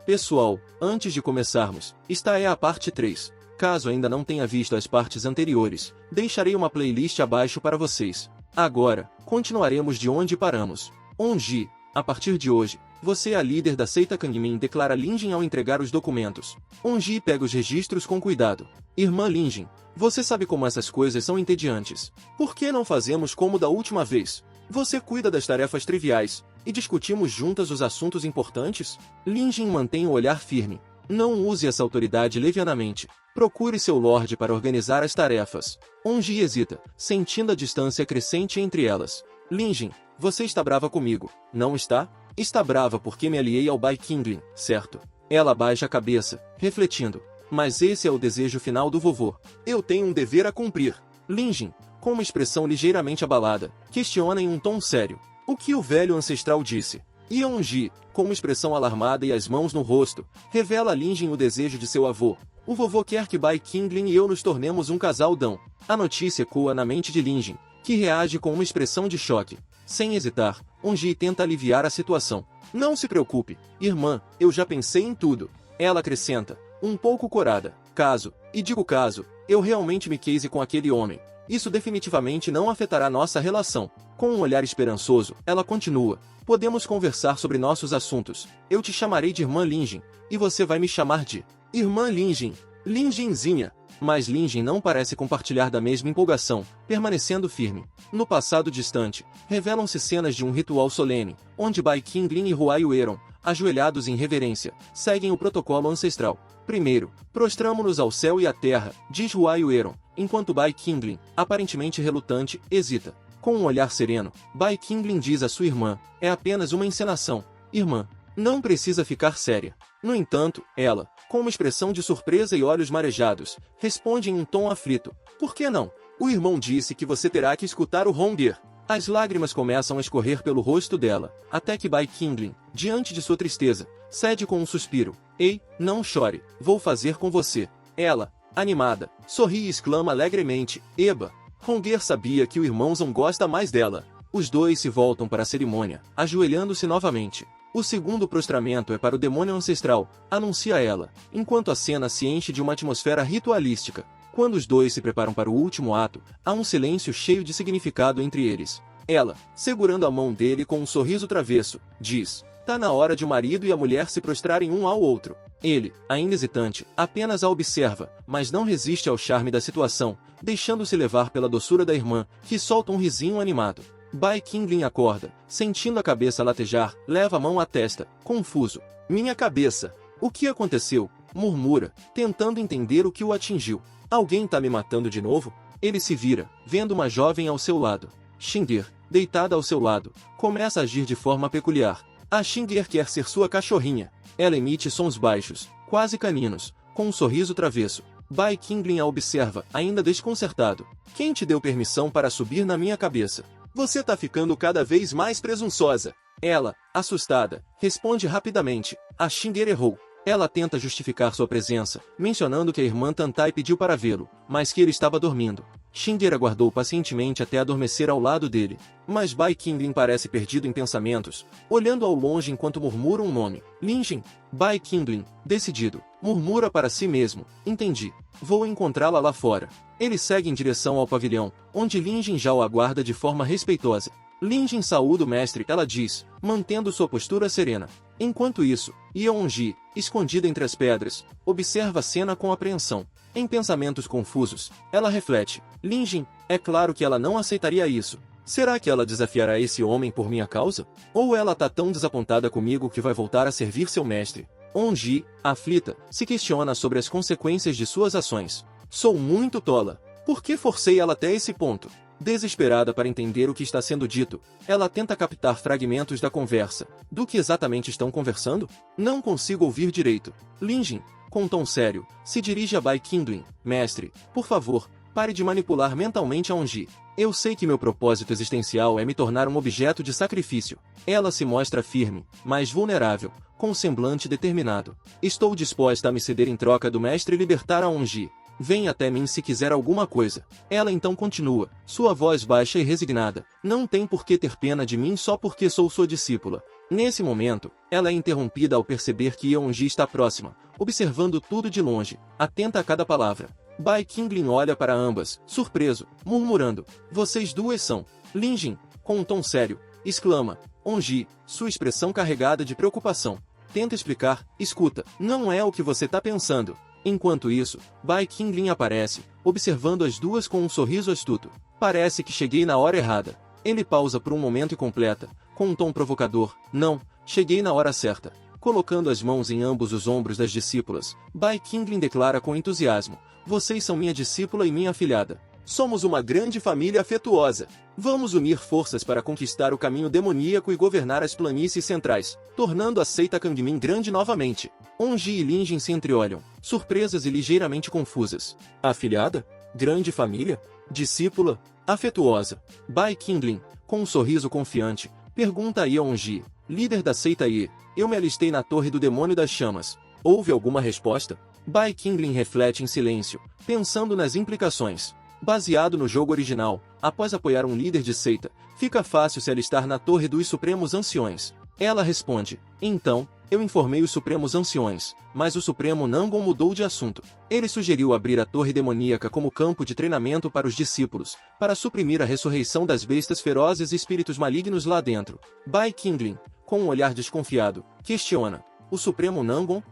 Pessoal, antes de começarmos, esta é a parte 3. Caso ainda não tenha visto as partes anteriores, deixarei uma playlist abaixo para vocês. Agora, continuaremos de onde paramos. Onji, a partir de hoje, você é a líder da seita Kangmin, declara Lin Jin ao entregar os documentos. Onji pega os registros com cuidado. Irmã Lin Jin, você sabe como essas coisas são entediantes. Por que não fazemos como da última vez? Você cuida das tarefas triviais, e discutimos juntas os assuntos importantes? Lin Jin mantém o olhar firme. Não use essa autoridade levianamente. Procure seu lorde para organizar as tarefas. Onji hesita, sentindo a distância crescente entre elas. Lin Jin, você está brava comigo, não está? Está brava porque me aliei ao Bai Qingling, certo? Ela baixa a cabeça, refletindo. Mas esse é o desejo final do vovô. Eu tenho um dever a cumprir. Lin Jin, com uma expressão ligeiramente abalada, questiona em um tom sério. O que o velho ancestral disse? Yeonji, com uma expressão alarmada e as mãos no rosto, revela a Lin Jin o desejo de seu avô. O vovô quer que Bai Qingling e eu nos tornemos um casal dão. A notícia ecoa na mente de Lin Jin, que reage com uma expressão de choque. Sem hesitar, Onji tenta aliviar a situação. Não se preocupe, irmã, eu já pensei em tudo. Ela acrescenta, um pouco corada. Caso, e digo caso, eu realmente me case com aquele homem, isso definitivamente não afetará nossa relação. Com um olhar esperançoso, ela continua. Podemos conversar sobre nossos assuntos. Eu te chamarei de Irmã Lin Jin, e você vai me chamar de Irmã Lin Jin. Lin Jinzinha. Mas Lin Jin não parece compartilhar da mesma empolgação, permanecendo firme. No passado distante, revelam-se cenas de um ritual solene, onde Bai Qingling e Huai Yueron, ajoelhados em reverência, seguem o protocolo ancestral. Primeiro, prostramo-nos ao céu e à terra, diz Huai Yueron, enquanto Bai Qingling, aparentemente relutante, hesita. Com um olhar sereno, Bai Qingling diz à sua irmã, é apenas uma encenação. Irmã, não precisa ficar séria. No entanto, ela, com uma expressão de surpresa e olhos marejados, responde em um tom aflito. Por que não? O irmão disse que você terá que escutar o Hongir. As lágrimas começam a escorrer pelo rosto dela, até que Bai Qingling, diante de sua tristeza, cede com um suspiro. Ei, não chore, vou fazer com você. Ela, animada, sorri e exclama alegremente, Eba! Hongir sabia que o irmão Zong gosta mais dela. Os dois se voltam para a cerimônia, ajoelhando-se novamente. O segundo prostramento é para o demônio ancestral, anuncia ela, enquanto a cena se enche de uma atmosfera ritualística. Quando os dois se preparam para o último ato, há um silêncio cheio de significado entre eles. Ela, segurando a mão dele com um sorriso travesso, diz, tá na hora de o marido e a mulher se prostrarem um ao outro. Ele, ainda hesitante, apenas a observa, mas não resiste ao charme da situação, deixando-se levar pela doçura da irmã, que solta um risinho animado. Bai Qingling acorda, sentindo a cabeça latejar, leva a mão à testa, confuso. Minha cabeça! O que aconteceu? Murmura, tentando entender o que o atingiu. Alguém tá me matando de novo? Ele se vira, vendo uma jovem ao seu lado. Xingir, deitada ao seu lado, começa a agir de forma peculiar. A Xingir quer ser sua cachorrinha. Ela emite sons baixos, quase caninos, com um sorriso travesso. Bai Qingling a observa, ainda desconcertado. Quem te deu permissão para subir na minha cabeça? Você tá ficando cada vez mais presunçosa. Ela, assustada, responde rapidamente. A Xingir errou. Ela tenta justificar sua presença, mencionando que a irmã Tantai pediu para vê-lo, mas que ele estava dormindo. Xingir aguardou pacientemente até adormecer ao lado dele. Mas Bai Qingling parece perdido em pensamentos, olhando ao longe enquanto murmura um nome. Lin Jin. Bai Qingling, decidido, murmura para si mesmo. Entendi. Vou encontrá-la lá fora. Ele segue em direção ao pavilhão, onde Lin Jin já o aguarda de forma respeitosa. Lin Jin saúda o mestre, ela diz, mantendo sua postura serena. Enquanto isso, Yeonji, escondida entre as pedras, observa a cena com apreensão. Em pensamentos confusos, ela reflete. Lin Jin, é claro que ela não aceitaria isso. Será que ela desafiará esse homem por minha causa? Ou ela tá tão desapontada comigo que vai voltar a servir seu mestre? Onji, aflita, se questiona sobre as consequências de suas ações. Sou muito tola. Por que forcei ela até esse ponto? Desesperada para entender o que está sendo dito, ela tenta captar fragmentos da conversa. Do que exatamente estão conversando? Não consigo ouvir direito. Lin Jin, com tom sério, se dirige a Bai Qingling. Mestre, por favor, pare de manipular mentalmente a Onji. Eu sei que meu propósito existencial é me tornar um objeto de sacrifício. Ela se mostra firme, mas vulnerável, com um semblante determinado. Estou disposta a me ceder em troca do mestre e libertar a Onji. Vem até mim se quiser alguma coisa. Ela então continua, sua voz baixa e resignada. Não tem por que ter pena de mim só porque sou sua discípula. Nesse momento, ela é interrompida ao perceber que Yeonji está próxima, observando tudo de longe, atenta a cada palavra. Bai Qinglin olha para ambas, surpreso, murmurando: "Vocês duas são." Linjin, com um tom sério, exclama. Onji, sua expressão carregada de preocupação, tenta explicar: "Escuta, não é o que você tá pensando." Enquanto isso, Bai Qinglin aparece, observando as duas com um sorriso astuto. "Parece que cheguei na hora errada." Ele pausa por um momento e completa, com um tom provocador: "Não, cheguei na hora certa." Colocando as mãos em ambos os ombros das discípulas, Bai Qinglin declara com entusiasmo: "Vocês são minha discípula e minha afilhada. Somos uma grande família afetuosa. Vamos unir forças para conquistar o caminho demoníaco e governar as planícies centrais, tornando a seita Kangmin grande novamente." Onji e Linjin se entreolham, surpresas e ligeiramente confusas. Afilhada? Grande família? Discípula? Afetuosa? Bai Qinglin, com um sorriso confiante, pergunta a Yeonji, líder da seita Yi: "Eu me alistei na Torre do Demônio das Chamas. Houve alguma resposta?" Bai Qinglin reflete em silêncio, pensando nas implicações. Baseado no jogo original, após apoiar um líder de seita, fica fácil se alistar na Torre dos Supremos Anciões. Ela responde: "Então, eu informei os Supremos Anciões, mas o Supremo Nangon mudou de assunto. Ele sugeriu abrir a Torre Demoníaca como campo de treinamento para os discípulos, para suprimir a ressurreição das bestas ferozes e espíritos malignos lá dentro." Bai Qinglin, com um olhar desconfiado, questiona: "O Supremo Nangon?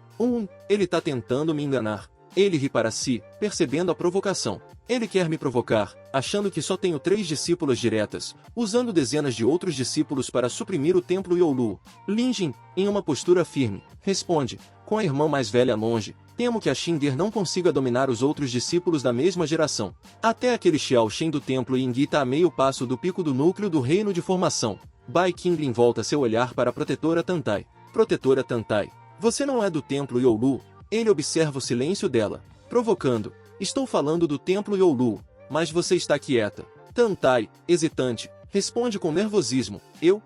Ele tá tentando me enganar." Ele ri para si, percebendo a provocação. Ele quer me provocar, achando que só tenho 3 discípulas diretas, usando dezenas de outros discípulos para suprimir o templo Youlu. Linjin, em uma postura firme, responde, com a irmã mais velha longe: "Temo que a Xinger não consiga dominar os outros discípulos da mesma geração. Até aquele Xiao Shen do templo Yingyi tá a meio passo do pico do núcleo do reino de formação." Bai Qinglin volta seu olhar para a protetora Tantai. "Protetora Tantai, você não é do templo Youlu?" Ele observa o silêncio dela, provocando: "Estou falando do templo Youlu, mas você está quieta." Tantai, hesitante, responde com nervosismo: Eu.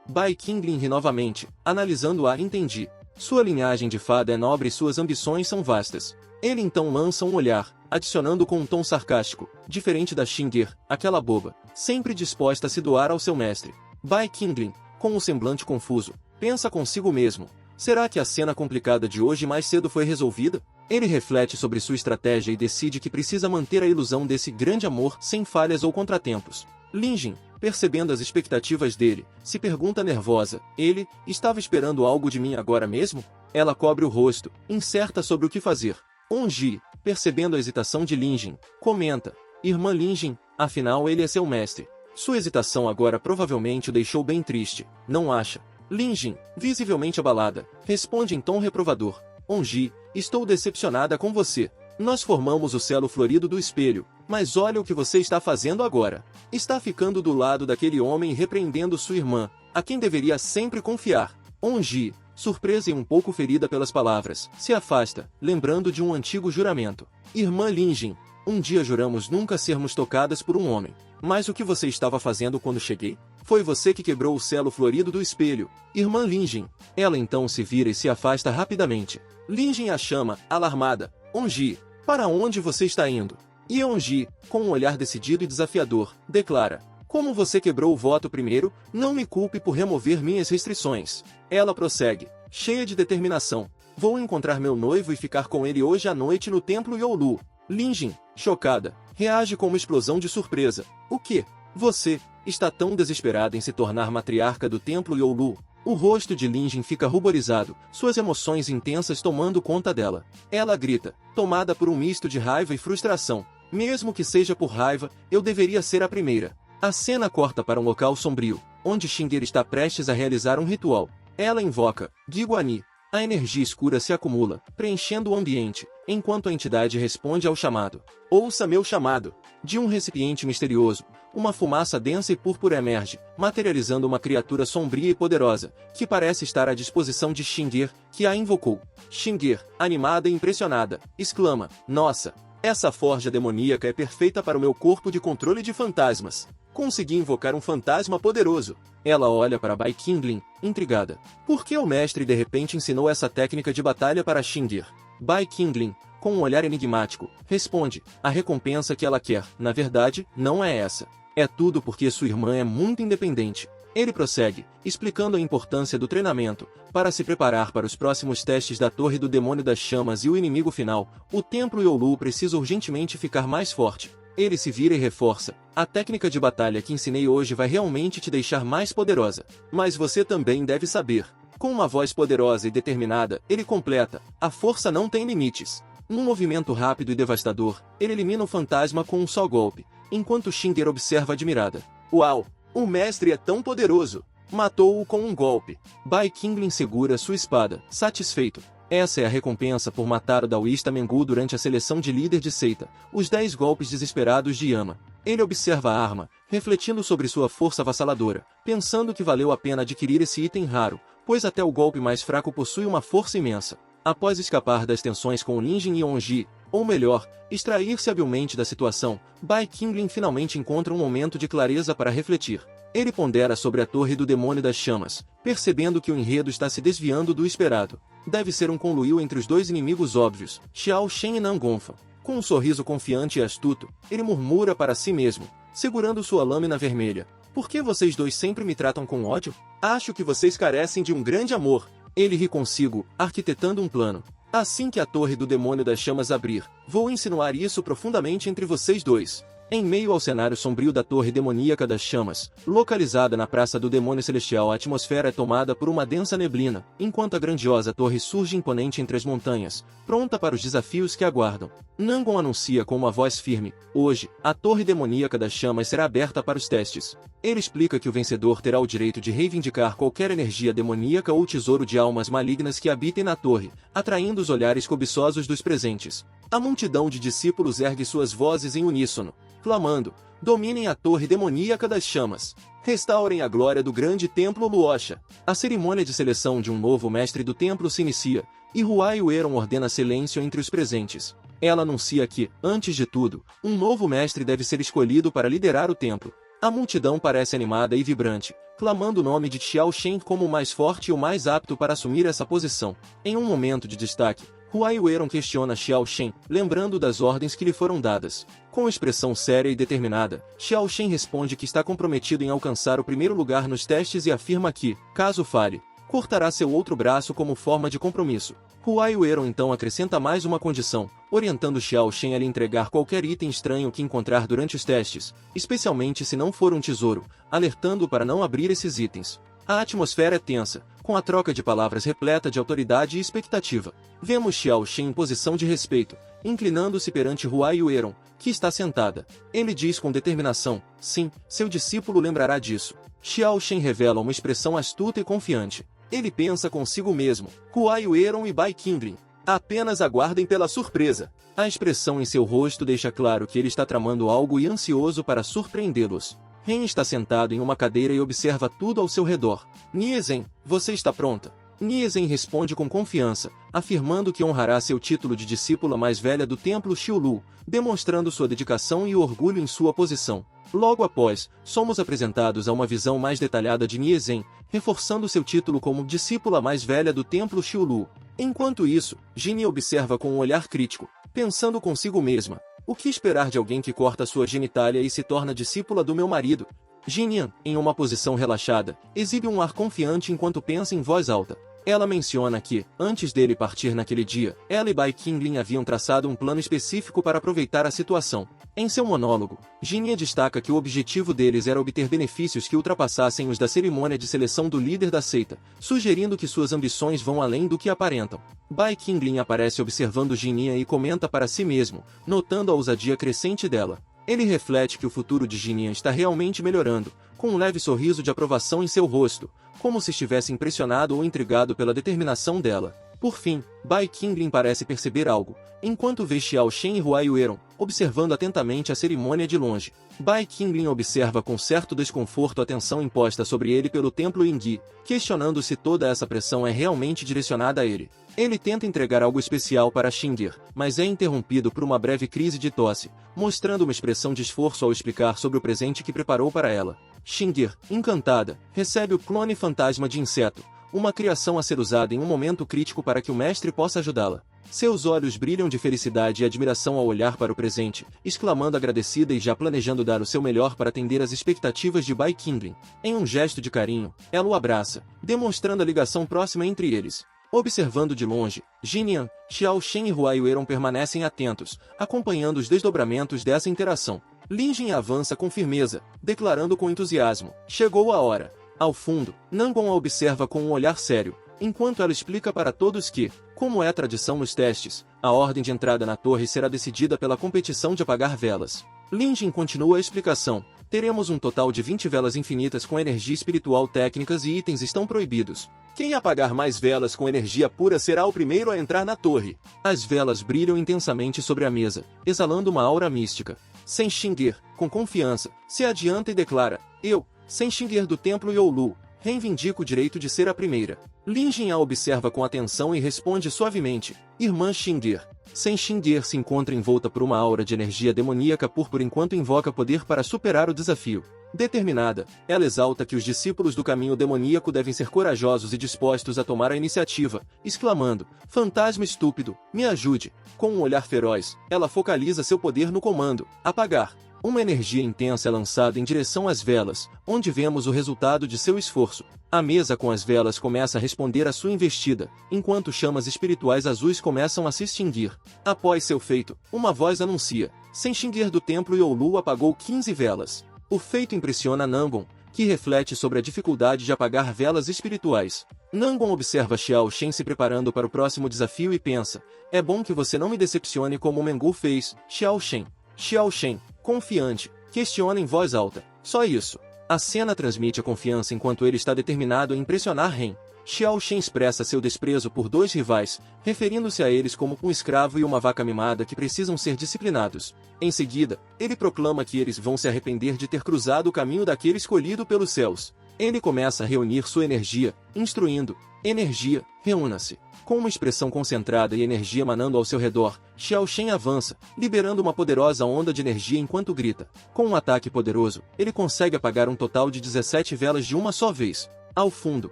Bai Qinglin ri novamente, analisando-a: "Entendi. Sua linhagem de fada é nobre e suas ambições são vastas." Ele então lança um olhar, adicionando com um tom sarcástico: "Diferente da Xinger, aquela boba, sempre disposta a se doar ao seu mestre." Bai Qinglin, com um semblante confuso, pensa consigo mesmo: será que a cena complicada de hoje mais cedo foi resolvida? Ele reflete sobre sua estratégia e decide que precisa manter a ilusão desse grande amor sem falhas ou contratempos. Linjin, percebendo as expectativas dele, se pergunta nervosa: "Ele estava esperando algo de mim agora mesmo?" Ela cobre o rosto, incerta sobre o que fazer. Onji, percebendo a hesitação de Linjin, comenta: "Irmã Linjin, afinal ele é seu mestre." Sua hesitação agora provavelmente o deixou bem triste, não acha? Linjin, visivelmente abalada, responde em tom reprovador: "Onji, estou decepcionada com você. Nós formamos o selo florido do espelho, mas olha o que você está fazendo agora. Está ficando do lado daquele homem e repreendendo sua irmã, a quem deveria sempre confiar." Onji, surpresa e um pouco ferida pelas palavras, se afasta, lembrando de um antigo juramento. "Irmã Linjin, um dia juramos nunca sermos tocadas por um homem. Mas o que você estava fazendo quando cheguei? Foi você que quebrou o selo florido do espelho, irmã Linjin." Ela então se vira e se afasta rapidamente. Linjin a chama, alarmada: "Onji, para onde você está indo?" E Onji, com um olhar decidido e desafiador, declara: "Como você quebrou o voto primeiro, não me culpe por remover minhas restrições." Ela prossegue, cheia de determinação: "Vou encontrar meu noivo e ficar com ele hoje à noite no templo Youlu." Linjin, chocada, reage com uma explosão de surpresa: "O quê? Você está tão desesperada em se tornar matriarca do templo Youlu?" O rosto de Linjin fica ruborizado, suas emoções intensas tomando conta dela. Ela grita, tomada por um misto de raiva e frustração: "Mesmo que seja por raiva, eu deveria ser a primeira." A cena corta para um local sombrio, onde Xinger está prestes a realizar um ritual. Ela invoca Giguani. A energia escura se acumula, preenchendo o ambiente, enquanto a entidade responde ao chamado. "Ouça meu chamado." De um recipiente misterioso, uma fumaça densa e púrpura emerge, materializando uma criatura sombria e poderosa, que parece estar à disposição de Xinger, que a invocou. Xinger, animada e impressionada, exclama: "Nossa! Essa forja demoníaca é perfeita para o meu corpo de controle de fantasmas. Consegui invocar um fantasma poderoso." Ela olha para Bai Qinglin, intrigada. Por que o mestre de repente ensinou essa técnica de batalha para Xinger? Bai Qinglin, com um olhar enigmático, responde: "A recompensa que ela quer, na verdade, não é essa. É tudo porque sua irmã é muito independente. Ele prossegue, explicando a importância do treinamento, para se preparar para os próximos testes da Torre do Demônio das Chamas e o inimigo final. O Templo Youlu precisa urgentemente ficar mais forte. Ele se vira e reforça: a técnica de batalha que ensinei hoje vai realmente te deixar mais poderosa. Mas você também deve saber. Com uma voz poderosa e determinada, ele completa: a força não tem limites. Num movimento rápido e devastador, ele elimina o fantasma com um só golpe, enquanto Xinger observa admirada. Uau! O mestre é tão poderoso! Matou-o com um golpe. Bai Qingling segura sua espada, satisfeito. Essa é a recompensa por matar o Daoísta Mengu durante a seleção de líder de seita, os 10 golpes desesperados de Yama. Ele observa a arma, refletindo sobre sua força avassaladora, pensando que valeu a pena adquirir esse item raro, pois até o golpe mais fraco possui uma força imensa. Após escapar das tensões com Lin Jin e Onji, ou melhor, extrair-se habilmente da situação, Bai Qingling finalmente encontra um momento de clareza para refletir. Ele pondera sobre a Torre do Demônio das Chamas, percebendo que o enredo está se desviando do esperado. Deve ser um conluio entre os dois inimigos óbvios, Xiao Shen e Nangonfa. Com um sorriso confiante e astuto, ele murmura para si mesmo, segurando sua lâmina vermelha: por que vocês dois sempre me tratam com ódio? Acho que vocês carecem de um grande amor. Ele ri consigo, arquitetando um plano. Assim que a Torre do Demônio das Chamas abrir, vou insinuar isso profundamente entre vocês dois. Em meio ao cenário sombrio da Torre Demoníaca das Chamas, localizada na Praça do Demônio Celestial, a atmosfera é tomada por uma densa neblina, enquanto a grandiosa torre surge imponente entre as montanhas, pronta para os desafios que aguardam. Nangon anuncia com uma voz firme: hoje, a Torre Demoníaca das Chamas será aberta para os testes. Ele explica que o vencedor terá o direito de reivindicar qualquer energia demoníaca ou tesouro de almas malignas que habitem na torre, atraindo os olhares cobiçosos dos presentes. A multidão de discípulos ergue suas vozes em uníssono, clamando: dominem a Torre Demoníaca das Chamas. Restaurem a glória do grande templo Luosha. A cerimônia de seleção de um novo mestre do templo se inicia, e Huai Ueron ordena silêncio entre os presentes. Ela anuncia que, antes de tudo, um novo mestre deve ser escolhido para liderar o templo. A multidão parece animada e vibrante, clamando o nome de Xiao Shen como o mais forte e o mais apto para assumir essa posição. Em um momento de destaque, Huai Ueron questiona Xiao Shen, lembrando das ordens que lhe foram dadas. Com expressão séria e determinada, Xiao Shen responde que está comprometido em alcançar o primeiro lugar nos testes e afirma que, caso falhe, cortará seu outro braço como forma de compromisso. Huai Ueron então acrescenta mais uma condição, orientando Xiao Shen a lhe entregar qualquer item estranho que encontrar durante os testes, especialmente se não for um tesouro, alertando para não abrir esses itens. A atmosfera é tensa, com a troca de palavras repleta de autoridade e expectativa. Vemos Xiao Shen em posição de respeito, inclinando-se perante Huai Ueron, que está sentada. Ele diz com determinação: sim, seu discípulo lembrará disso. Xiao Shen revela uma expressão astuta e confiante. Ele pensa consigo mesmo: Huai Ueron e Bai Qingling, apenas aguardem pela surpresa. A expressão em seu rosto deixa claro que ele está tramando algo e ansioso para surpreendê-los. Ren está sentado em uma cadeira e observa tudo ao seu redor. Niezhen, você está pronta? Niezhen responde com confiança, afirmando que honrará seu título de discípula mais velha do templo Xiulu, demonstrando sua dedicação e orgulho em sua posição. Logo após, somos apresentados a uma visão mais detalhada de Niezhen, reforçando seu título como discípula mais velha do templo Xiulu. Enquanto isso, Jinnie observa com um olhar crítico, pensando consigo mesma: o que esperar de alguém que corta sua genitália e se torna discípula do meu marido? Jinyan, em uma posição relaxada, exibe um ar confiante enquanto pensa em voz alta. Ela menciona que, antes dele partir naquele dia, ela e Bai Qingling haviam traçado um plano específico para aproveitar a situação. Em seu monólogo, Jinyan destaca que o objetivo deles era obter benefícios que ultrapassassem os da cerimônia de seleção do líder da seita, sugerindo que suas ambições vão além do que aparentam. Bai Qingling aparece observando Jinyan e comenta para si mesmo, notando a ousadia crescente dela. Ele reflete que o futuro de Jinyan está realmente melhorando, com um leve sorriso de aprovação em seu rosto, como se estivesse impressionado ou intrigado pela determinação dela. Por fim, Bai Qingling parece perceber algo, enquanto vê Xiao Shen e Huai Ueron, observando atentamente a cerimônia de longe. Bai Qingling observa com certo desconforto a tensão imposta sobre ele pelo templo Yingyi, questionando se toda essa pressão é realmente direcionada a ele. Ele tenta entregar algo especial para Xinger, mas é interrompido por uma breve crise de tosse, mostrando uma expressão de esforço ao explicar sobre o presente que preparou para ela. Xinger, encantada, recebe o clone fantasma de inseto, uma criação a ser usada em um momento crítico para que o mestre possa ajudá-la. Seus olhos brilham de felicidade e admiração ao olhar para o presente, exclamando agradecida e já planejando dar o seu melhor para atender às expectativas de Bai Qingling. Em um gesto de carinho, ela o abraça, demonstrando a ligação próxima entre eles. Observando de longe, Jinian, Xiao Shen e Huai Weiron permanecem atentos, acompanhando os desdobramentos dessa interação. Lin Jin avança com firmeza, declarando com entusiasmo: chegou a hora. Ao fundo, Nangon a observa com um olhar sério, enquanto ela explica para todos que, como é tradição nos testes, a ordem de entrada na torre será decidida pela competição de apagar velas. Lin Jin continua a explicação: teremos um total de 20 velas infinitas com energia espiritual, técnicas e itens estão proibidos. Quem apagar mais velas com energia pura será o primeiro a entrar na torre. As velas brilham intensamente sobre a mesa, exalando uma aura mística. Sem Xingir, com confiança, se adianta e declara: eu, Sem Xingir do Templo Youlu, reivindico o direito de ser a primeira. Lin Jin a observa com atenção e responde suavemente: Irmã Xingir. Sem Xingir se encontra envolta por uma aura de energia demoníaca por enquanto invoca poder para superar o desafio. Determinada, ela exalta que os discípulos do caminho demoníaco devem ser corajosos e dispostos a tomar a iniciativa, exclamando: fantasma estúpido, me ajude. Com um olhar feroz, ela focaliza seu poder no comando: apagar. Uma energia intensa é lançada em direção às velas, onde vemos o resultado de seu esforço. A mesa com as velas começa a responder à sua investida, enquanto chamas espirituais azuis começam a se extinguir. Após seu feito, uma voz anuncia: Sem Xingir do Templo Youlu apagou 15 velas. O feito impressiona Nangon, que reflete sobre a dificuldade de apagar velas espirituais. Nangon observa Xiao Shen se preparando para o próximo desafio e pensa: é bom que você não me decepcione como o Mengu fez, Xiao Shen. Xiao Shen, confiante, questiona em voz alta: só isso? A cena transmite a confiança enquanto ele está determinado em impressionar Ren. Xiao Shen expressa seu desprezo por dois rivais, referindo-se a eles como um escravo e uma vaca mimada que precisam ser disciplinados. Em seguida, ele proclama que eles vão se arrepender de ter cruzado o caminho daquele escolhido pelos céus. Ele começa a reunir sua energia, instruindo: energia, reúna-se. Com uma expressão concentrada e energia emanando ao seu redor, Xiao Shen avança, liberando uma poderosa onda de energia enquanto grita. Com um ataque poderoso, ele consegue apagar um total de 17 velas de uma só vez. Ao fundo,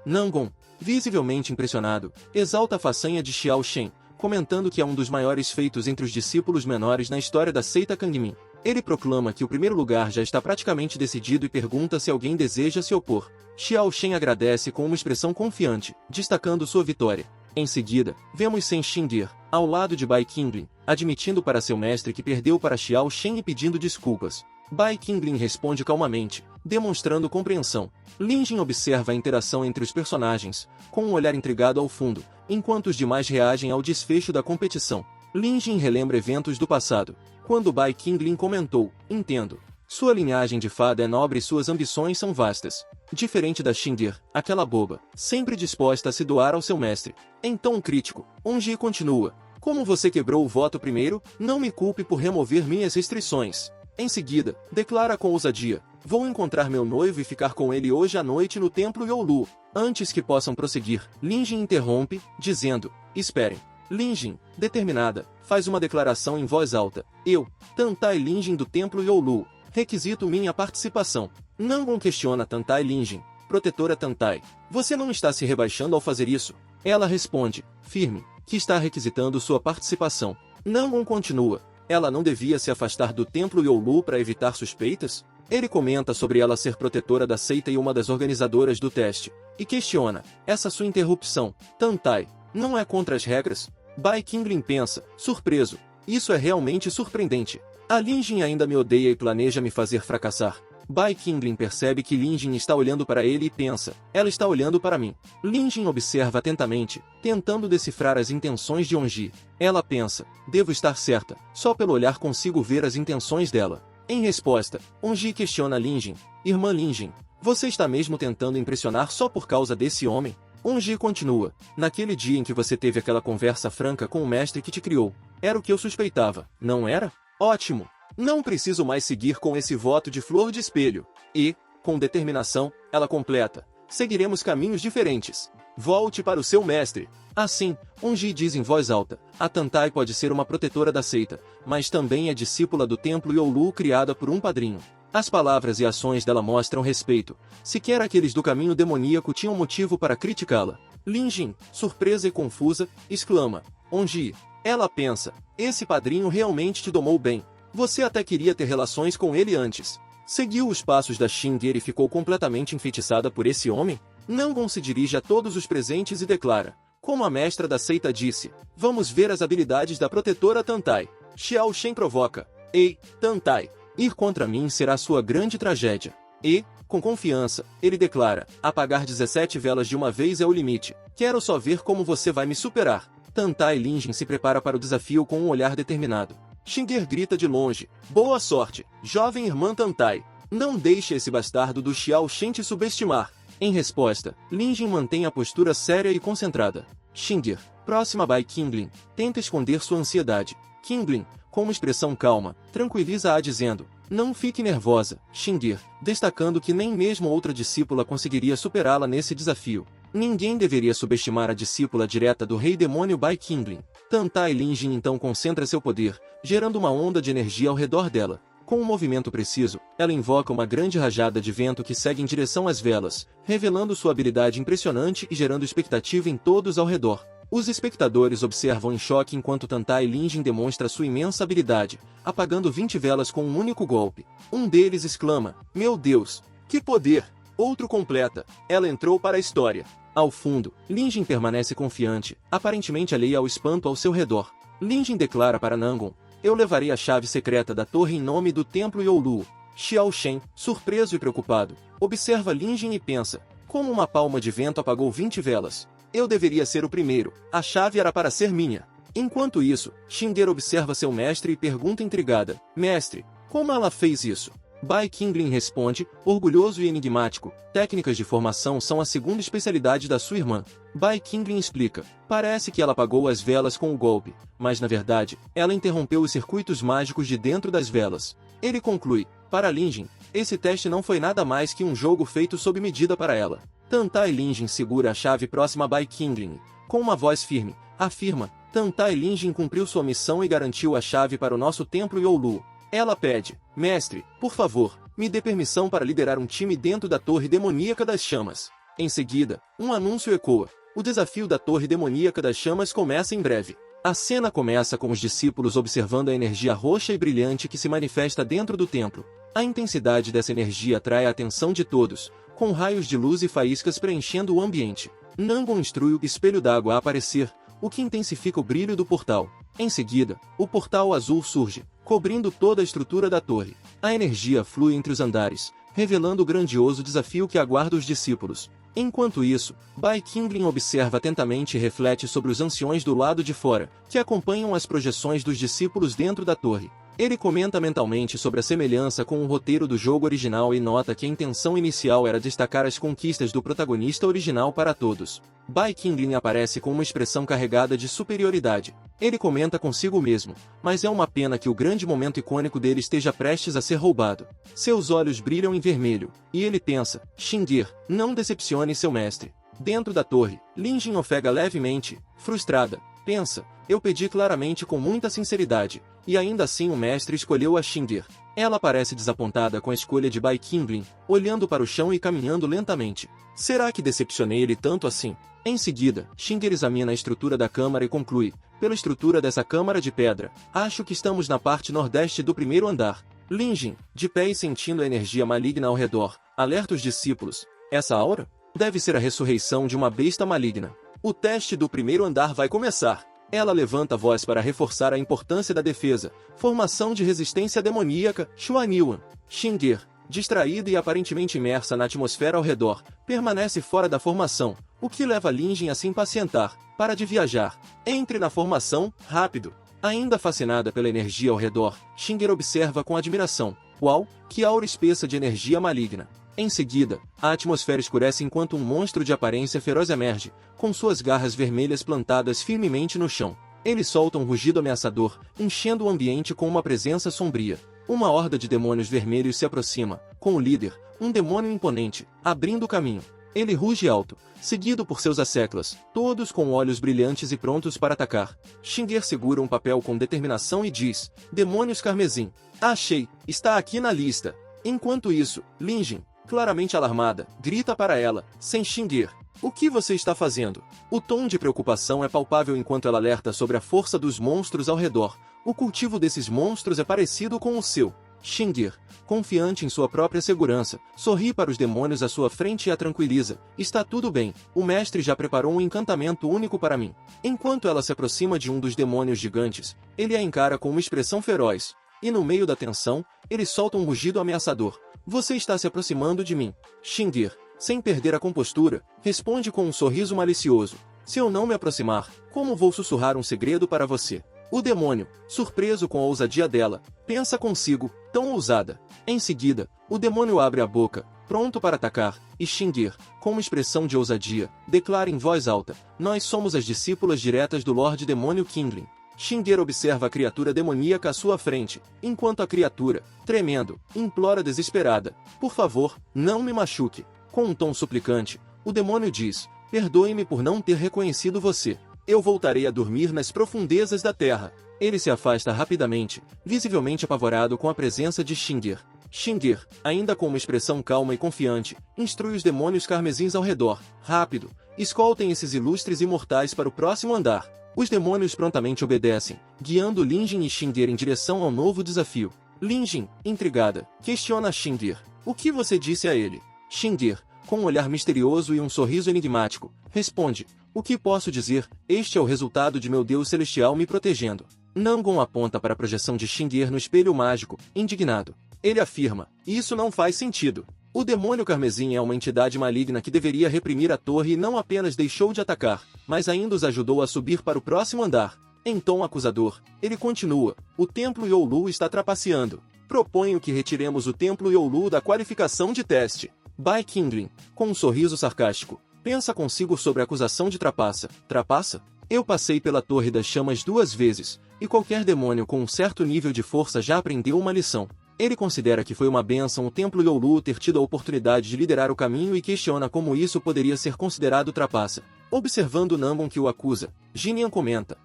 Nangon, visivelmente impressionado, exalta a façanha de Xiao Shen, comentando que é um dos maiores feitos entre os discípulos menores na história da seita Kangmin. Ele proclama que o primeiro lugar já está praticamente decidido e pergunta se alguém deseja se opor. Xiao Shen agradece com uma expressão confiante, destacando sua vitória. Em seguida, vemos Sem Xingir, ao lado de Bai Qingling, admitindo para seu mestre que perdeu para Xiao Shen e pedindo desculpas. Bai Qingling responde calmamente, demonstrando compreensão. Lin Jin observa a interação entre os personagens, com um olhar intrigado ao fundo, enquanto os demais reagem ao desfecho da competição. Lin Jin relembra eventos do passado, quando Bai Qingling comentou: entendo. Sua linhagem de fada é nobre e suas ambições são vastas. Diferente da Xingir, aquela boba, sempre disposta a se doar ao seu mestre. Em tom crítico, Onji continua: como você quebrou o voto primeiro, não me culpe por remover minhas restrições. Em seguida, declara com ousadia: vou encontrar meu noivo e ficar com ele hoje à noite no Templo Youlu. Antes que possam prosseguir, Lin Jin interrompe, dizendo: esperem. Lin Jin, determinada, faz uma declaração em voz alta: eu, Tantai Lin Jin do Templo Youlu, requisito minha participação. Nangon questiona Tantai Lin Jin: protetora Tantai, você não está se rebaixando ao fazer isso? Ela responde, firme, que está requisitando sua participação. Nangon continua: ela não devia se afastar do Templo Youlu para evitar suspeitas? Ele comenta sobre ela ser protetora da seita e uma das organizadoras do teste, e questiona: essa sua interrupção, Tantai, não é contra as regras? Bai Qingling pensa, surpreso: isso é realmente surpreendente. A Lin Jin ainda me odeia e planeja me fazer fracassar. Bai Qingling percebe que Lin Jin está olhando para ele e pensa: ela está olhando para mim. Lin Jin observa atentamente, tentando decifrar as intenções de Onji. Ela pensa: devo estar certa, só pelo olhar consigo ver as intenções dela. Em resposta, Onji questiona Lin Jin: irmã Lin Jin, você está mesmo tentando impressionar só por causa desse homem? Onji continua: naquele dia em que você teve aquela conversa franca com o mestre que te criou, era o que eu suspeitava, não era? Ótimo! Não preciso mais seguir com esse voto de flor de espelho. E, com determinação, ela completa: seguiremos caminhos diferentes. Volte para o seu mestre. Assim, Onji diz em voz alta: a Tantai pode ser uma protetora da seita, mas também é discípula do Templo Youlu criada por um padrinho. As palavras e ações dela mostram respeito. Sequer aqueles do caminho demoníaco tinham motivo para criticá-la. Lin Jin, surpresa e confusa, exclama: Onde? Ela pensa: esse padrinho realmente te domou bem. Você até queria ter relações com ele antes. Seguiu os passos da Xingir e ficou completamente enfeitiçada por esse homem? Nangon se dirige a todos os presentes e declara: como a mestra da seita disse, vamos ver as habilidades da protetora Tantai. Xiao Shen provoca: ei, Tantai, ir contra mim será sua grande tragédia. E, com confiança, ele declara: apagar 17 velas de uma vez é o limite. Quero só ver como você vai me superar. Tantai Lin Jin se prepara para o desafio com um olhar determinado. Xingir grita de longe: boa sorte, jovem irmã Tantai. Não deixe esse bastardo do Xiao Shen te subestimar. Em resposta, Lin Jin mantém a postura séria e concentrada. Xingir, próxima Bai Qinglin, tenta esconder sua ansiedade. Qinglin, com uma expressão calma, tranquiliza-a dizendo: não fique nervosa, Xingir, destacando que nem mesmo outra discípula conseguiria superá-la nesse desafio. Ninguém deveria subestimar a discípula direta do rei demônio Bai Qinglin. Tantai Lin Jin então concentra seu poder, gerando uma onda de energia ao redor dela. Com um movimento preciso, ela invoca uma grande rajada de vento que segue em direção às velas, revelando sua habilidade impressionante e gerando expectativa em todos ao redor. Os espectadores observam em choque enquanto Tantai Lin Jin demonstra sua imensa habilidade, apagando 20 velas com um único golpe. Um deles exclama: meu Deus, que poder! Outro completa: ela entrou para a história. Ao fundo, Lin Jin permanece confiante, aparentemente alheia ao espanto ao seu redor. Lin Jin declara para Nangon: eu levarei a chave secreta da torre em nome do templo Youlu. Xiao Shen, surpreso e preocupado, observa Lin Jin e pensa: como uma palma de vento apagou 20 velas. Eu deveria ser o primeiro, a chave era para ser minha. Enquanto isso, Xingir observa seu mestre e pergunta intrigada: mestre, como ela fez isso? Bai Qinglin responde, orgulhoso e enigmático: técnicas de formação são a segunda especialidade da sua irmã. Bai Qinglin explica: parece que ela apagou as velas com o golpe, mas na verdade, ela interrompeu os circuitos mágicos de dentro das velas. Ele conclui: para Lin Jin, esse teste não foi nada mais que um jogo feito sob medida para ela. Tantai Lin Jin segura a chave próxima a Bai Qinglin. Com uma voz firme, afirma: Tantai Lin Jin cumpriu sua missão e garantiu a chave para o nosso templo Youlu. Ela pede: mestre, por favor, me dê permissão para liderar um time dentro da Torre Demoníaca das Chamas. Em seguida, um anúncio ecoa: o desafio da Torre Demoníaca das Chamas começa em breve. A cena começa com os discípulos observando a energia roxa e brilhante que se manifesta dentro do templo. A intensidade dessa energia atrai a atenção de todos, com raios de luz e faíscas preenchendo o ambiente. Nangon instrui o espelho d'água a aparecer, o que intensifica o brilho do portal. Em seguida, o portal azul surge, cobrindo toda a estrutura da torre. A energia flui entre os andares, revelando o grandioso desafio que aguarda os discípulos. Enquanto isso, Bai Qinglin observa atentamente e reflete sobre os anciões do lado de fora, que acompanham as projeções dos discípulos dentro da torre. Ele comenta mentalmente sobre a semelhança com o roteiro do jogo original e nota que a intenção inicial era destacar as conquistas do protagonista original para todos. Bai Qinglin aparece com uma expressão carregada de superioridade. Ele comenta consigo mesmo: mas é uma pena que o grande momento icônico dele esteja prestes a ser roubado. Seus olhos brilham em vermelho, e ele pensa: Xingir, não decepcione seu mestre. Dentro da torre, Lin Jin ofega levemente, frustrada. Pensa: eu pedi claramente com muita sinceridade, e ainda assim o mestre escolheu a Xingir. Ela parece desapontada com a escolha de Bai Qinglin, olhando para o chão e caminhando lentamente. Será que decepcionei ele tanto assim? Em seguida, Xingir examina a estrutura da câmara e conclui: pela estrutura dessa câmara de pedra, acho que estamos na parte nordeste do primeiro andar. Lin Jin, de pé e sentindo a energia maligna ao redor, alerta os discípulos: essa aura? Deve ser a ressurreição de uma besta maligna. O teste do primeiro andar vai começar. Ela levanta a voz para reforçar a importância da defesa. Formação de resistência demoníaca, Xuanyuan. Xingir, distraída e aparentemente imersa na atmosfera ao redor, permanece fora da formação, o que leva Lin Jin a se impacientar. Para de viajar. Entre na formação, rápido. Ainda fascinada pela energia ao redor, Xingir observa com admiração: uau, que aura espessa de energia maligna. Em seguida, a atmosfera escurece enquanto um monstro de aparência feroz emerge, com suas garras vermelhas plantadas firmemente no chão. Ele solta um rugido ameaçador, enchendo o ambiente com uma presença sombria. Uma horda de demônios vermelhos se aproxima, com o líder, um demônio imponente, abrindo o caminho. Ele ruge alto, seguido por seus asseclas, todos com olhos brilhantes e prontos para atacar. Xingir segura um papel com determinação e diz: demônios carmesim. Achei, está aqui na lista. Enquanto isso, Lin Jin, claramente alarmada, grita para ela, sem Xingir. O que você está fazendo? O tom de preocupação é palpável enquanto ela alerta sobre a força dos monstros ao redor. O cultivo desses monstros é parecido com o seu. Xingir, confiante em sua própria segurança, sorri para os demônios à sua frente e a tranquiliza. Está tudo bem, o mestre já preparou um encantamento único para mim. Enquanto ela se aproxima de um dos demônios gigantes, ele a encara com uma expressão feroz. E no meio da tensão, ele solta um rugido ameaçador. Você está se aproximando de mim. Xingir, sem perder a compostura, responde com um sorriso malicioso. Se eu não me aproximar, como vou sussurrar um segredo para você? O demônio, surpreso com a ousadia dela, pensa consigo, tão ousada. Em seguida, o demônio abre a boca, pronto para atacar, e Xingir, com uma expressão de ousadia, declara em voz alta, nós somos as discípulas diretas do Lorde Demônio Qingling. Xingir observa a criatura demoníaca à sua frente, enquanto a criatura, tremendo, implora desesperada, por favor, não me machuque. Com um tom suplicante, o demônio diz, perdoe-me por não ter reconhecido você. Eu voltarei a dormir nas profundezas da terra. Ele se afasta rapidamente, visivelmente apavorado com a presença de Xingir. Xingir, ainda com uma expressão calma e confiante, instrui os demônios carmesins ao redor. Rápido, escoltem esses ilustres imortais para o próximo andar. Os demônios prontamente obedecem, guiando Lin Jin e Xingir em direção ao novo desafio. Lin Jin, intrigada, questiona Xingir. O que você disse a ele? Xingir, com um olhar misterioso e um sorriso enigmático, responde, o que posso dizer, este é o resultado de meu Deus Celestial me protegendo. Nangon aponta para a projeção de Xingir no espelho mágico, indignado. Ele afirma, isso não faz sentido. O demônio carmesim é uma entidade maligna que deveria reprimir a torre e não apenas deixou de atacar, mas ainda os ajudou a subir para o próximo andar. Em tom acusador, ele continua, o templo Youlu está trapaceando. Proponho que retiremos o templo Youlu da qualificação de teste. Bai Qingling, com um sorriso sarcástico, pensa consigo sobre a acusação de trapaça. Trapaça? Eu passei pela Torre das Chamas 2 vezes, e qualquer demônio com um certo nível de força já aprendeu uma lição. Ele considera que foi uma bênção o Templo Youlu ter tido a oportunidade de liderar o caminho e questiona como isso poderia ser considerado trapaça. Observando Nangon que o acusa, Jinian comenta,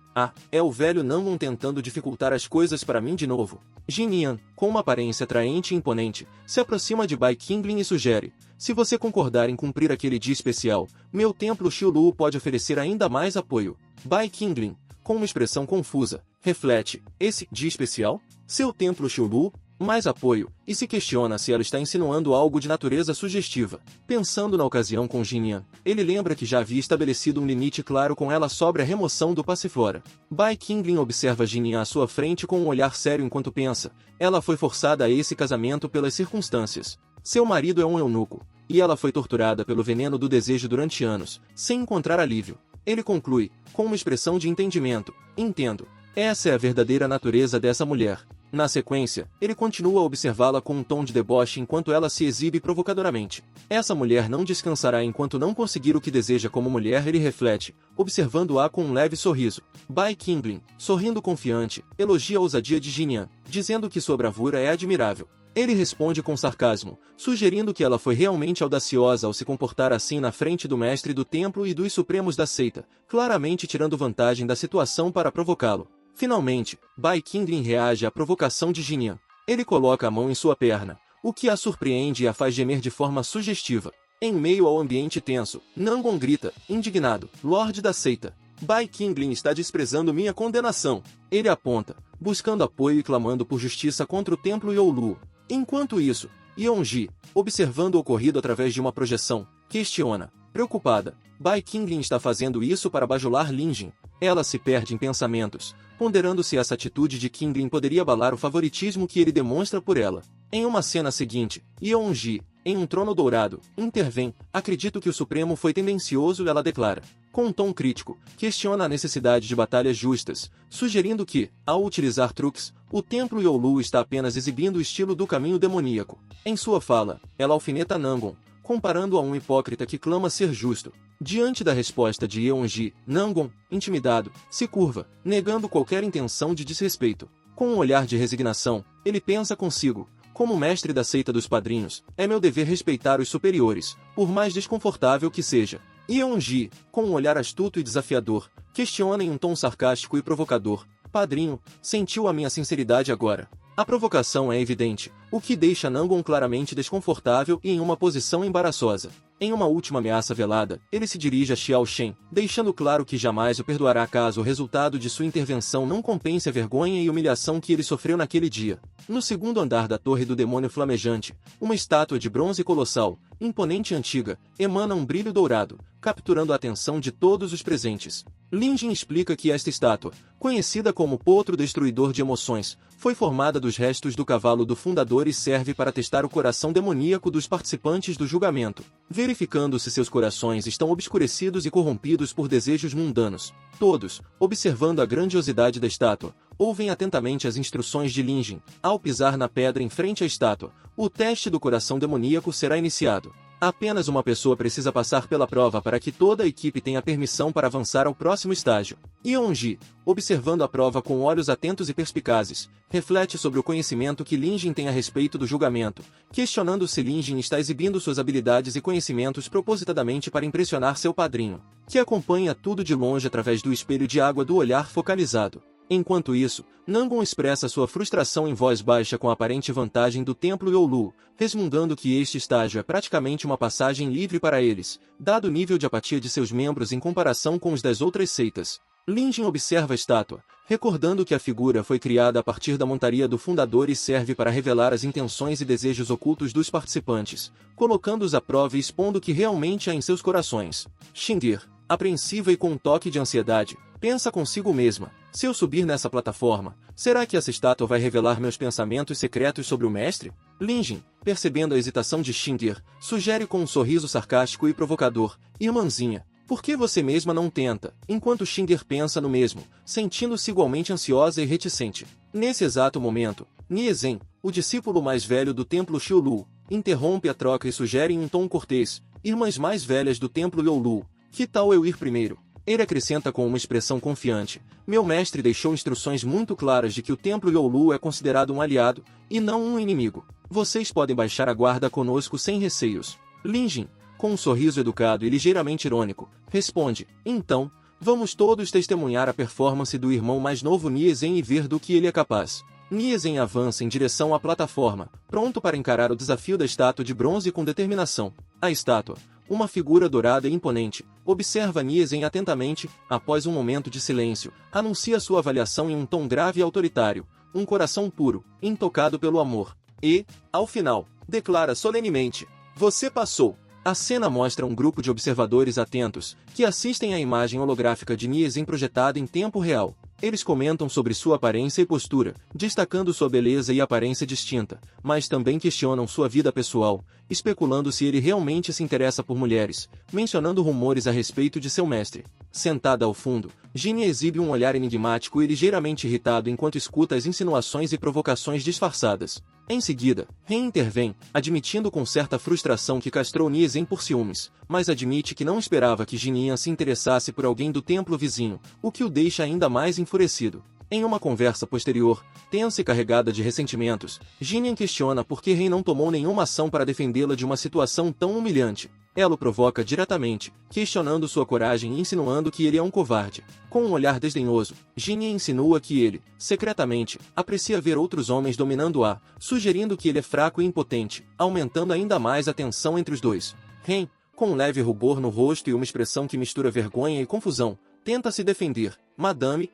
é o velho Nangon tentando dificultar as coisas para mim de novo. Jinian, com uma aparência atraente e imponente, se aproxima de Bai Qingling e sugere, se você concordar em cumprir aquele dia especial, meu templo Xiulu pode oferecer ainda mais apoio. Bai Qingling, com uma expressão confusa, reflete, esse dia especial? Seu templo Xiulu? Mais apoio, e se questiona se ela está insinuando algo de natureza sugestiva. Pensando na ocasião com Jinian, ele lembra que já havia estabelecido um limite claro com ela sobre a remoção do Passiflora. Bai Qingling observa Jinian à sua frente com um olhar sério enquanto pensa, ela foi forçada a esse casamento pelas circunstâncias. Seu marido é um eunuco, e ela foi torturada pelo veneno do desejo durante anos, sem encontrar alívio. Ele conclui, com uma expressão de entendimento, entendo. Essa é a verdadeira natureza dessa mulher. Na sequência, ele continua a observá-la com um tom de deboche enquanto ela se exibe provocadoramente. Essa mulher não descansará enquanto não conseguir o que deseja como mulher, ele reflete, observando-a com um leve sorriso. Bai Qingling, sorrindo confiante, elogia a ousadia de Jinian, dizendo que sua bravura é admirável. Ele responde com sarcasmo, sugerindo que ela foi realmente audaciosa ao se comportar assim na frente do mestre do templo e dos supremos da seita, claramente tirando vantagem da situação para provocá-lo. Finalmente, Bai Qingling reage à provocação de Jinian. Ele coloca a mão em sua perna, o que a surpreende e a faz gemer de forma sugestiva. Em meio ao ambiente tenso, Nangon grita, indignado, Lorde da seita. Bai Qingling está desprezando minha condenação. Ele aponta, buscando apoio e clamando por justiça contra o templo Youlu. Enquanto isso, Yeonji, observando o ocorrido através de uma projeção, questiona, preocupada, Bai Qingling está fazendo isso para bajular Lin Jin. Ela se perde em pensamentos, ponderando se essa atitude de Qingling poderia abalar o favoritismo que ele demonstra por ela. Em uma cena seguinte, Yeonji, em um trono dourado, intervém, acredito que o Supremo foi tendencioso e ela declara. Com um tom crítico, questiona a necessidade de batalhas justas, sugerindo que, ao utilizar truques, o templo Youlu está apenas exibindo o estilo do caminho demoníaco. Em sua fala, ela alfineta Nangon, comparando a um hipócrita que clama ser justo. Diante da resposta de Yeonji, Nangon, intimidado, se curva, negando qualquer intenção de desrespeito. Com um olhar de resignação, ele pensa consigo, como mestre da seita dos padrinhos, é meu dever respeitar os superiores, por mais desconfortável que seja. Yeonji, com um olhar astuto e desafiador, questiona em um tom sarcástico e provocador, padrinho, sentiu a minha sinceridade agora. A provocação é evidente, o que deixa Nangon claramente desconfortável e em uma posição embaraçosa. Em uma última ameaça velada, ele se dirige a Xiao Shen, deixando claro que jamais o perdoará caso o resultado de sua intervenção não compense a vergonha e humilhação que ele sofreu naquele dia. No segundo andar da Torre do Demônio Flamejante, uma estátua de bronze colossal, imponente e antiga, emana um brilho dourado, capturando a atenção de todos os presentes. Lin Jin explica que esta estátua, conhecida como Potro Destruidor de Emoções, foi formada dos restos do cavalo do fundador e serve para testar o coração demoníaco dos participantes do julgamento, verificando se seus corações estão obscurecidos e corrompidos por desejos mundanos. Todos, observando a grandiosidade da estátua, ouvem atentamente as instruções de Lin Jin. Ao pisar na pedra em frente à estátua, o teste do coração demoníaco será iniciado. Apenas uma pessoa precisa passar pela prova para que toda a equipe tenha permissão para avançar ao próximo estágio. Yeonji, observando a prova com olhos atentos e perspicazes, reflete sobre o conhecimento que Lin Jin tem a respeito do julgamento, questionando se Lin Jin está exibindo suas habilidades e conhecimentos propositadamente para impressionar seu padrinho, que acompanha tudo de longe através do espelho de água do olhar focalizado. Enquanto isso, Nangon expressa sua frustração em voz baixa com a aparente vantagem do templo Youlu, resmungando que este estágio é praticamente uma passagem livre para eles, dado o nível de apatia de seus membros em comparação com os das outras seitas. Lin Jin observa a estátua, recordando que a figura foi criada a partir da montaria do fundador e serve para revelar as intenções e desejos ocultos dos participantes, colocando-os à prova e expondo o que realmente há em seus corações. Xingir, apreensiva e com um toque de ansiedade, pensa consigo mesma: se eu subir nessa plataforma, será que essa estátua vai revelar meus pensamentos secretos sobre o mestre? Lin Jin, percebendo a hesitação de Xingir, sugere com um sorriso sarcástico e provocador: irmãzinha, por que você mesma não tenta? Enquanto Xingir pensa no mesmo, sentindo-se igualmente ansiosa e reticente. Nesse exato momento, Nie Zhen, o discípulo mais velho do templo Xiulu, interrompe a troca e sugere em um tom cortês: irmãs mais velhas do templo Youlu, que tal eu ir primeiro? Ele acrescenta com uma expressão confiante: meu mestre deixou instruções muito claras de que o templo Youlu é considerado um aliado, e não um inimigo. Vocês podem baixar a guarda conosco sem receios. Lin Jin, com um sorriso educado e ligeiramente irônico, responde: então, vamos todos testemunhar a performance do irmão mais novo Nie Zhen e ver do que ele é capaz. Nie Zhen avança em direção à plataforma, pronto para encarar o desafio da estátua de bronze com determinação. A estátua, uma figura dourada e imponente, observa Nie Zhen atentamente. Após um momento de silêncio, anuncia sua avaliação em um tom grave e autoritário: um coração puro, intocado pelo amor. E, ao final, declara solenemente: você passou. A cena mostra um grupo de observadores atentos, que assistem à imagem holográfica de Nie Zhen projetada em tempo real. Eles comentam sobre sua aparência e postura, destacando sua beleza e aparência distinta, mas também questionam sua vida pessoal, especulando se ele realmente se interessa por mulheres, mencionando rumores a respeito de seu mestre. Sentada ao fundo, Ginny exibe um olhar enigmático e ligeiramente irritado enquanto escuta as insinuações e provocações disfarçadas. Em seguida, Ren intervém, admitindo com certa frustração que castrou Nie Zhen por ciúmes, mas admite que não esperava que Jinian se interessasse por alguém do templo vizinho, o que o deixa ainda mais enfurecido. Em uma conversa posterior, tensa e carregada de ressentimentos, Jinian questiona por que Ren não tomou nenhuma ação para defendê-la de uma situação tão humilhante. Ela o provoca diretamente, questionando sua coragem e insinuando que ele é um covarde. Com um olhar desdenhoso, Jinian insinua que ele, secretamente, aprecia ver outros homens dominando-a, sugerindo que ele é fraco e impotente, aumentando ainda mais a tensão entre os dois. Ren, com um leve rubor no rosto e uma expressão que mistura vergonha e confusão, tenta se defender. Madame,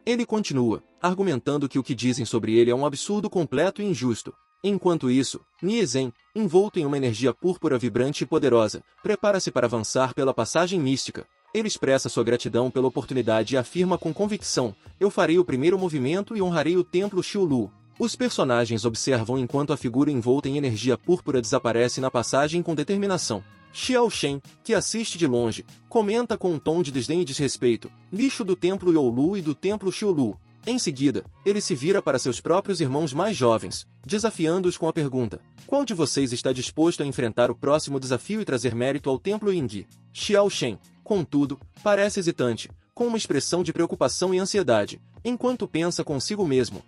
Ele continua, argumentando que o que dizem sobre ele é um absurdo completo e injusto. Enquanto isso, Nie Zhen, envolto em uma energia púrpura vibrante e poderosa, prepara-se para avançar pela passagem mística. Ele expressa sua gratidão pela oportunidade e afirma com convicção: eu farei o primeiro movimento e honrarei o templo Xiulu. Os personagens observam enquanto a figura envolta em energia púrpura desaparece na passagem com determinação. Xiao Shen, que assiste de longe, comenta com um tom de desdém e desrespeito: lixo do templo Youlu e do templo Xiulu. Em seguida, ele se vira para seus próprios irmãos mais jovens, desafiando-os com a pergunta: qual de vocês está disposto a enfrentar o próximo desafio e trazer mérito ao templo Yingyi? Xiao Shen, contudo, parece hesitante, com uma expressão de preocupação e ansiedade, enquanto pensa consigo mesmo: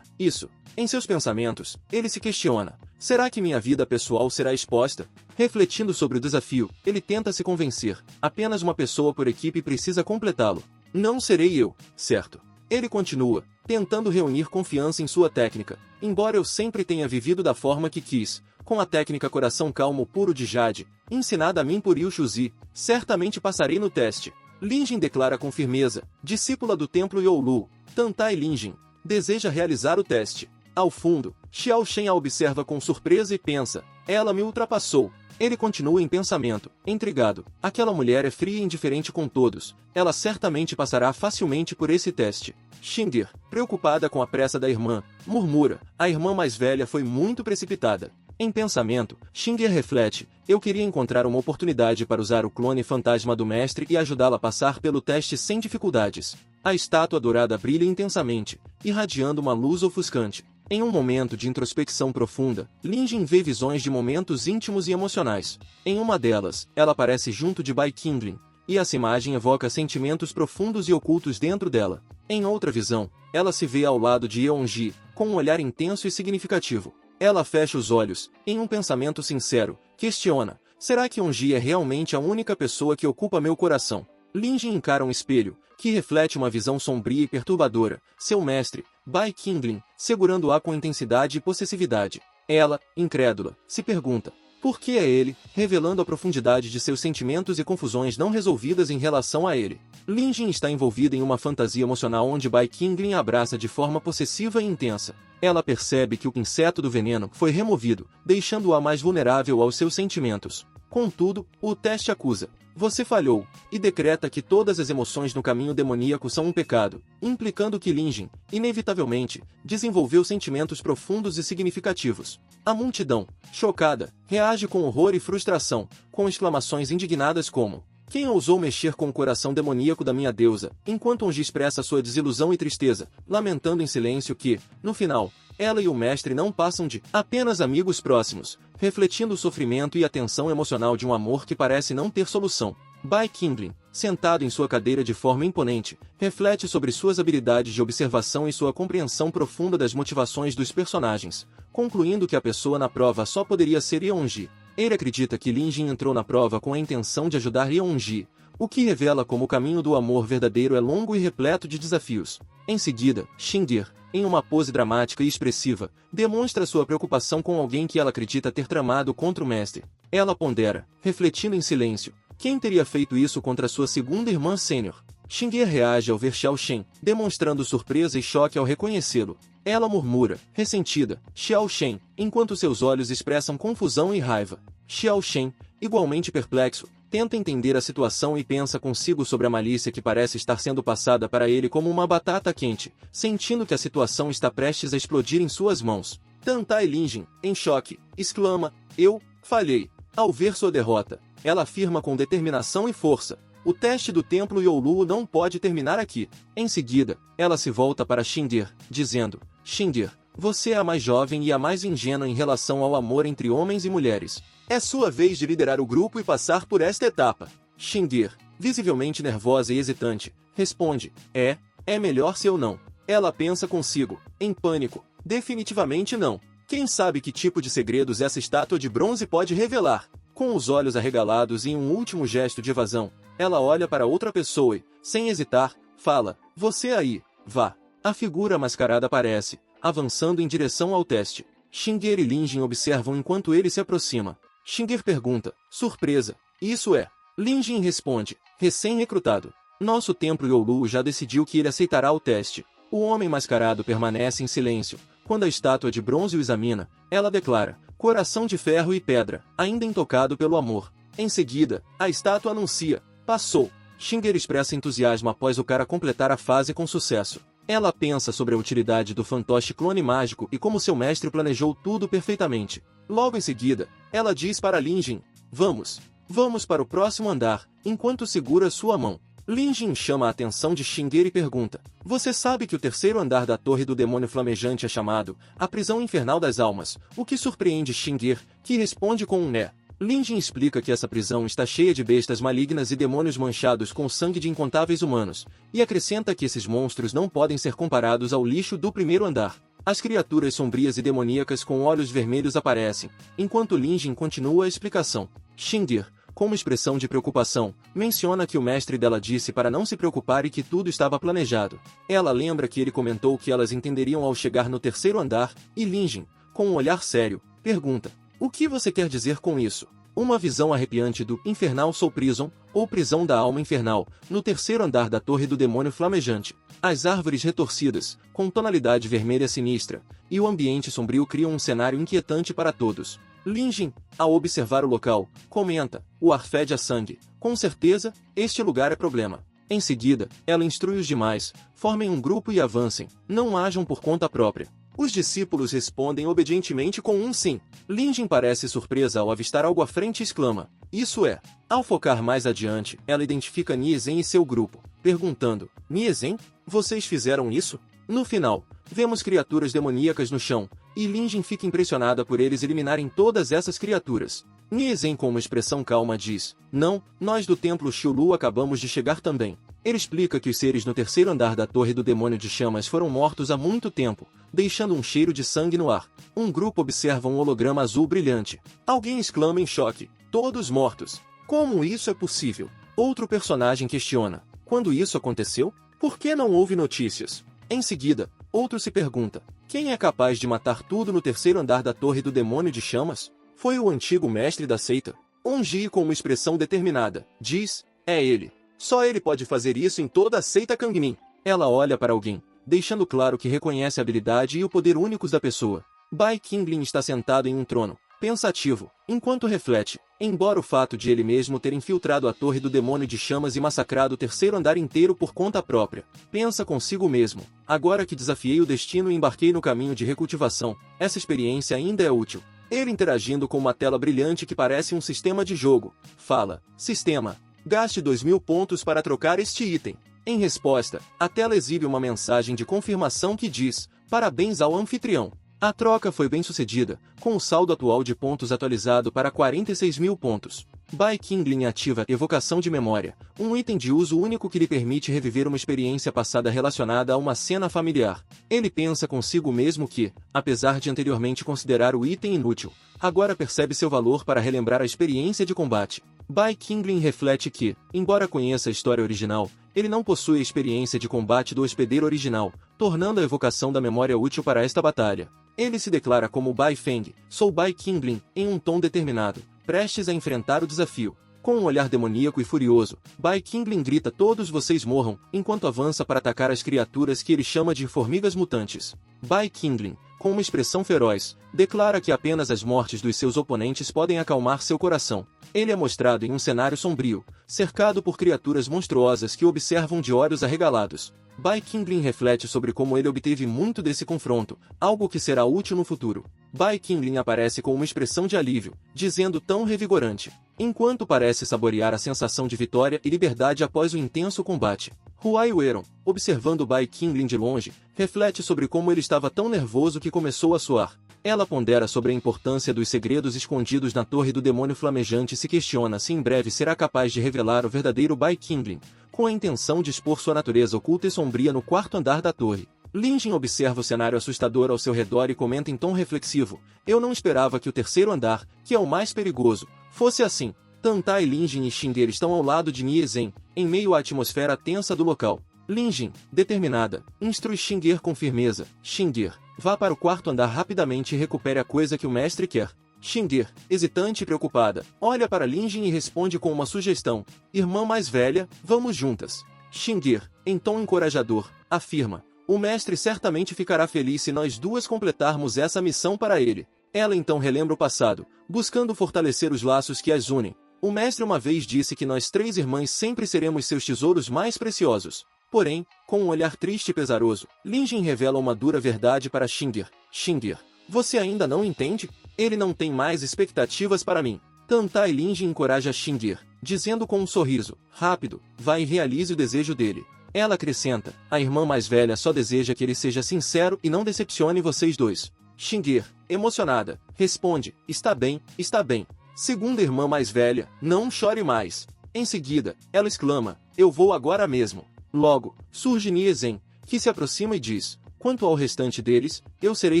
isso. Em seus pensamentos, ele se questiona: será que minha vida pessoal será exposta? Refletindo sobre o desafio, ele tenta se convencer: apenas uma pessoa por equipe precisa completá-lo. Não serei eu, certo? Ele continua, tentando reunir confiança em sua técnica. Embora eu sempre tenha vivido da forma que quis, com a técnica coração calmo puro de Jade, ensinada a mim por Yu Shuzi, certamente passarei no teste. Lin Jin declara com firmeza, discípula do templo Youlu, Tantai Lin Jin, deseja realizar o teste. Ao fundo, Xiao Shen a observa com surpresa e pensa, ela me ultrapassou. Ele continua em pensamento, intrigado. Aquela mulher é fria e indiferente com todos. Ela certamente passará facilmente por esse teste. Xingir, preocupada com a pressa da irmã, murmura, a irmã mais velha foi muito precipitada. Em pensamento, Xingir reflete, eu queria encontrar uma oportunidade para usar o clone fantasma do mestre e ajudá-la a passar pelo teste sem dificuldades. A estátua dourada brilha intensamente, irradiando uma luz ofuscante. Em um momento de introspecção profunda, Lin Jin vê visões de momentos íntimos e emocionais. Em uma delas, ela aparece junto de Bai Qingling, e essa imagem evoca sentimentos profundos e ocultos dentro dela. Em outra visão, ela se vê ao lado de Yeonji, com um olhar intenso e significativo. Ela fecha os olhos, em um pensamento sincero, questiona, será que Yeonji é realmente a única pessoa que ocupa meu coração? Lin Jin encara um espelho, que reflete uma visão sombria e perturbadora, seu mestre, Bai Qingling, segurando-a com intensidade e possessividade. Ela, incrédula, se pergunta, por que é ele, revelando a profundidade de seus sentimentos e confusões não resolvidas em relação a ele. Lin Jin está envolvida em uma fantasia emocional onde Bai Qingling a abraça de forma possessiva e intensa. Ela percebe que o inseto do veneno foi removido, deixando-a mais vulnerável aos seus sentimentos. Contudo, o teste acusa, você falhou, e decreta que todas as emoções no caminho demoníaco são um pecado, implicando que Lin Jin, inevitavelmente, desenvolveu sentimentos profundos e significativos. A multidão, chocada, reage com horror e frustração, com exclamações indignadas como quem ousou mexer com o coração demoníaco da minha deusa, enquanto Onji expressa sua desilusão e tristeza, lamentando em silêncio que, no final, ela e o mestre não passam de apenas amigos próximos, refletindo o sofrimento e a tensão emocional de um amor que parece não ter solução. Bai Qingling, sentado em sua cadeira de forma imponente, reflete sobre suas habilidades de observação e sua compreensão profunda das motivações dos personagens, concluindo que a pessoa na prova só poderia ser Yeonji. Ele acredita que Lin Jin entrou na prova com a intenção de ajudar Yeonji, o que revela como o caminho do amor verdadeiro é longo e repleto de desafios. Em seguida, Xingir, em uma pose dramática e expressiva, demonstra sua preocupação com alguém que ela acredita ter tramado contra o mestre. Ela pondera, refletindo em silêncio, quem teria feito isso contra sua segunda irmã sênior. Xingir reage ao ver Xiao Shen, demonstrando surpresa e choque ao reconhecê-lo. Ela murmura, ressentida, Xiao Shen, enquanto seus olhos expressam confusão e raiva. Xiao Shen, igualmente perplexo, tenta entender a situação e pensa consigo sobre a malícia que parece estar sendo passada para ele como uma batata quente, sentindo que a situação está prestes a explodir em suas mãos. Tantai Lin Jin, em choque, exclama, eu falhei. Ao ver sua derrota, ela afirma com determinação e força, o teste do templo Youlu não pode terminar aqui. Em seguida, ela se volta para Xingir, dizendo, Xingir, você é a mais jovem e a mais ingênua em relação ao amor entre homens e mulheres. É sua vez de liderar o grupo e passar por esta etapa. Xingir, visivelmente nervosa e hesitante, responde, é melhor se eu não. Ela pensa consigo, em pânico, definitivamente não. Quem sabe que tipo de segredos essa estátua de bronze pode revelar? Com os olhos arregalados e em um último gesto de evasão, ela olha para outra pessoa e, sem hesitar, fala, você aí, vá. A figura mascarada aparece, avançando em direção ao teste. Xingir e Lin Jin observam enquanto ele se aproxima. Xingir pergunta, surpresa, isso é? Lin Jin responde, recém-recrutado. Nosso templo Youlu já decidiu que ele aceitará o teste. O homem mascarado permanece em silêncio. Quando a estátua de bronze o examina, ela declara, coração de ferro e pedra, ainda intocado pelo amor. Em seguida, a estátua anuncia, passou. Xingir expressa entusiasmo após o cara completar a fase com sucesso. Ela pensa sobre a utilidade do fantoche clone mágico e como seu mestre planejou tudo perfeitamente. Logo em seguida, ela diz para Lin Jin, vamos para o próximo andar, enquanto segura sua mão. Lin Jin chama a atenção de Xingir e pergunta, você sabe que o terceiro andar da Torre do Demônio Flamejante é chamado a Prisão Infernal das Almas, o que surpreende Xingir, que responde com um né. Lin Jin explica que essa prisão está cheia de bestas malignas e demônios manchados com o sangue de incontáveis humanos, e acrescenta que esses monstros não podem ser comparados ao lixo do primeiro andar. As criaturas sombrias e demoníacas com olhos vermelhos aparecem, enquanto Lin Jin continua a explicação. Xingir, com uma expressão de preocupação, menciona que o mestre dela disse para não se preocupar e que tudo estava planejado. Ela lembra que ele comentou que elas entenderiam ao chegar no terceiro andar, e Lin Jin, com um olhar sério, pergunta: "O que você quer dizer com isso?" Uma visão arrepiante do Infernal Soul Prison, ou Prisão da Alma Infernal, no terceiro andar da Torre do Demônio Flamejante. As árvores retorcidas, com tonalidade vermelha sinistra, e o ambiente sombrio criam um cenário inquietante para todos. Lin Jin, ao observar o local, comenta: "O ar fede a sangue. Com certeza, este lugar é problema." Em seguida, ela instrui os demais: "Formem um grupo e avancem, não ajam por conta própria." Os discípulos respondem obedientemente com um sim. Lin Jin parece surpresa ao avistar algo à frente e exclama: "Isso é." Ao focar mais adiante, ela identifica Niesen e seu grupo, perguntando: "Niesen, vocês fizeram isso?" No final, vemos criaturas demoníacas no chão, e Lin Jin fica impressionada por eles eliminarem todas essas criaturas. Niesen, com uma expressão calma, diz: "Não, nós do Templo Xiulu acabamos de chegar também." Ele explica que os seres no terceiro andar da Torre do Demônio de Chamas foram mortos há muito tempo, deixando um cheiro de sangue no ar. Um grupo observa um holograma azul brilhante. Alguém exclama em choque: "Todos mortos! Como isso é possível?" Outro personagem questiona: "Quando isso aconteceu? Por que não houve notícias?" Em seguida, outro se pergunta: "Quem é capaz de matar tudo no terceiro andar da Torre do Demônio de Chamas?" Foi o antigo mestre da seita. Onji, com uma expressão determinada, diz: "É ele. Só ele pode fazer isso em toda a seita Kangmin." Ela olha para alguém, deixando claro que reconhece a habilidade e o poder únicos da pessoa. Bai Qinglin está sentado em um trono, pensativo, enquanto reflete. Embora o fato de ele mesmo ter infiltrado a Torre do Demônio de Chamas e massacrado o terceiro andar inteiro por conta própria, pensa consigo mesmo: "Agora que desafiei o destino e embarquei no caminho de recultivação, essa experiência ainda é útil." Ele, interagindo com uma tela brilhante que parece um sistema de jogo, fala: "Sistema, gaste 2000 pontos para trocar este item." Em resposta, a tela exibe uma mensagem de confirmação que diz: "Parabéns ao anfitrião. A troca foi bem sucedida, com o saldo atual de pontos atualizado para 46.000 pontos." Bai Qinglin ativa Evocação de Memória, um item de uso único que lhe permite reviver uma experiência passada relacionada a uma cena familiar. Ele pensa consigo mesmo que, apesar de anteriormente considerar o item inútil, agora percebe seu valor para relembrar a experiência de combate. Bai Qinglin reflete que, embora conheça a história original, ele não possui a experiência de combate do hospedeiro original, tornando a evocação da memória útil para esta batalha. Ele se declara como Bai Feng: "Sou Bai Qinglin", em um tom determinado, prestes a enfrentar o desafio. Com um olhar demoníaco e furioso, Bai Qinglin grita: "Todos vocês morram", enquanto avança para atacar as criaturas que ele chama de formigas mutantes. Bai Qinglin, com uma expressão feroz, declara que apenas as mortes dos seus oponentes podem acalmar seu coração. Ele é mostrado em um cenário sombrio, cercado por criaturas monstruosas que o observam de olhos arregalados. Bai Qinglin reflete sobre como ele obteve muito desse confronto, algo que será útil no futuro. Bai Qinglin aparece com uma expressão de alívio, dizendo tão revigorante, enquanto parece saborear a sensação de vitória e liberdade após o intenso combate. Huai Weiron, observando Bai Qinglin de longe, reflete sobre como ele estava tão nervoso que começou a suar. Ela pondera sobre a importância dos segredos escondidos na Torre do Demônio Flamejante e se questiona se em breve será capaz de revelar o verdadeiro Bai Qinglin, com a intenção de expor sua natureza oculta e sombria no quarto andar da torre. Lin Jin observa o cenário assustador ao seu redor e comenta em tom reflexivo: "Eu não esperava que o terceiro andar, que é o mais perigoso, fosse assim." Tantai, Lin Jin e Xinger estão ao lado de Niesen, em meio à atmosfera tensa do local. Lin Jin, determinada, instrui Xinger com firmeza: "Xinger, vá para o quarto andar rapidamente e recupere a coisa que o mestre quer." Xinger, hesitante e preocupada, olha para Lin Jin e responde com uma sugestão: "Irmã mais velha, vamos juntas." Xinger, em tom encorajador, afirma: "O mestre certamente ficará feliz se nós duas completarmos essa missão para ele." Ela então relembra o passado, buscando fortalecer os laços que as unem. "O mestre uma vez disse que nós três irmãs sempre seremos seus tesouros mais preciosos." Porém, com um olhar triste e pesaroso, Lin Jin revela uma dura verdade para Xinger: "Xinger, você ainda não entende? Ele não tem mais expectativas para mim." Tantai Lin Jin encoraja Xinger, dizendo com um sorriso: "Rápido, vá e realize o desejo dele." Ela acrescenta: "A irmã mais velha só deseja que ele seja sincero e não decepcione vocês dois." Xinger, emocionada, responde: Está bem, está bem." Segunda irmã mais velha: "Não chore mais." Em seguida, ela exclama: "Eu vou agora mesmo." Logo, surge Niesen, que se aproxima e diz: "Quanto ao restante deles, eu serei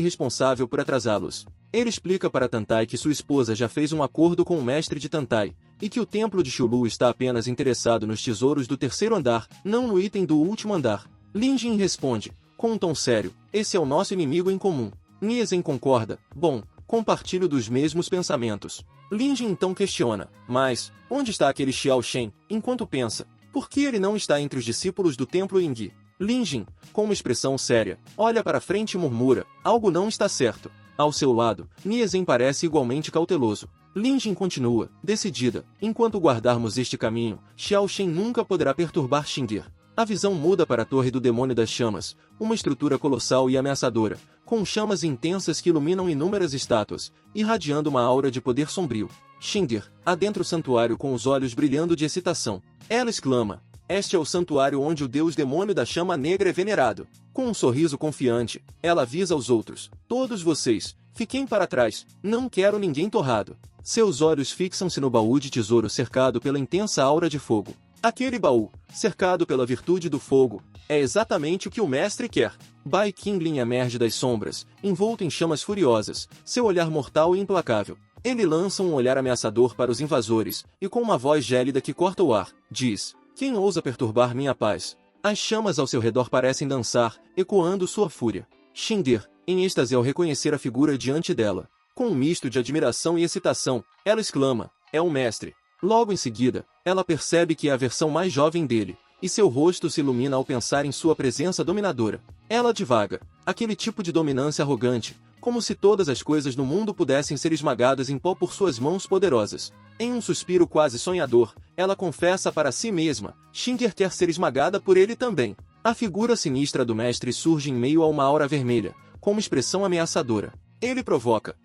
responsável por atrasá-los." Ele explica para Tantai que sua esposa já fez um acordo com o mestre de Tantai, e que o templo de Shulu está apenas interessado nos tesouros do terceiro andar, não no item do último andar. Lin Jin responde, com um tom sério, esse é o nosso inimigo em comum. Niesen concorda, bom, compartilho dos mesmos pensamentos. Lin Jin então questiona, mas, onde está aquele Xiao Shen, enquanto pensa, por que ele não está entre os discípulos do templo Yingyi? Lin Jin, com uma expressão séria, olha para frente e murmura, algo não está certo. Ao seu lado, Niesen parece igualmente cauteloso. Lin Jin continua, decidida, enquanto guardarmos este caminho, Xiao Shen nunca poderá perturbar Xingir. A visão muda para a Torre do Demônio das Chamas, uma estrutura colossal e ameaçadora, com chamas intensas que iluminam inúmeras estátuas, irradiando uma aura de poder sombrio. Xingir, adentra o santuário com os olhos brilhando de excitação. Ela exclama, este é o santuário onde o deus demônio da chama negra é venerado. Com um sorriso confiante, ela avisa aos outros, todos vocês, fiquem para trás, não quero ninguém torrado. Seus olhos fixam-se no baú de tesouro cercado pela intensa aura de fogo. Aquele baú, cercado pela virtude do fogo, é exatamente o que o mestre quer. Bai Qinglin emerge das sombras, envolto em chamas furiosas, seu olhar mortal e implacável. Ele lança um olhar ameaçador para os invasores, e com uma voz gélida que corta o ar, diz, quem ousa perturbar minha paz? As chamas ao seu redor parecem dançar, ecoando sua fúria. Xingir, em êxtase ao reconhecer a figura diante dela. Com um misto de admiração e excitação, ela exclama, é um mestre. Logo em seguida, ela percebe que é a versão mais jovem dele, e seu rosto se ilumina ao pensar em sua presença dominadora. Ela divaga, aquele tipo de dominância arrogante, como se todas as coisas no mundo pudessem ser esmagadas em pó por suas mãos poderosas. Em um suspiro quase sonhador, ela confessa para si mesma, Xingir quer ser esmagada por ele também. A figura sinistra do mestre surge em meio a uma aura vermelha, com uma expressão ameaçadora. Ele provoca,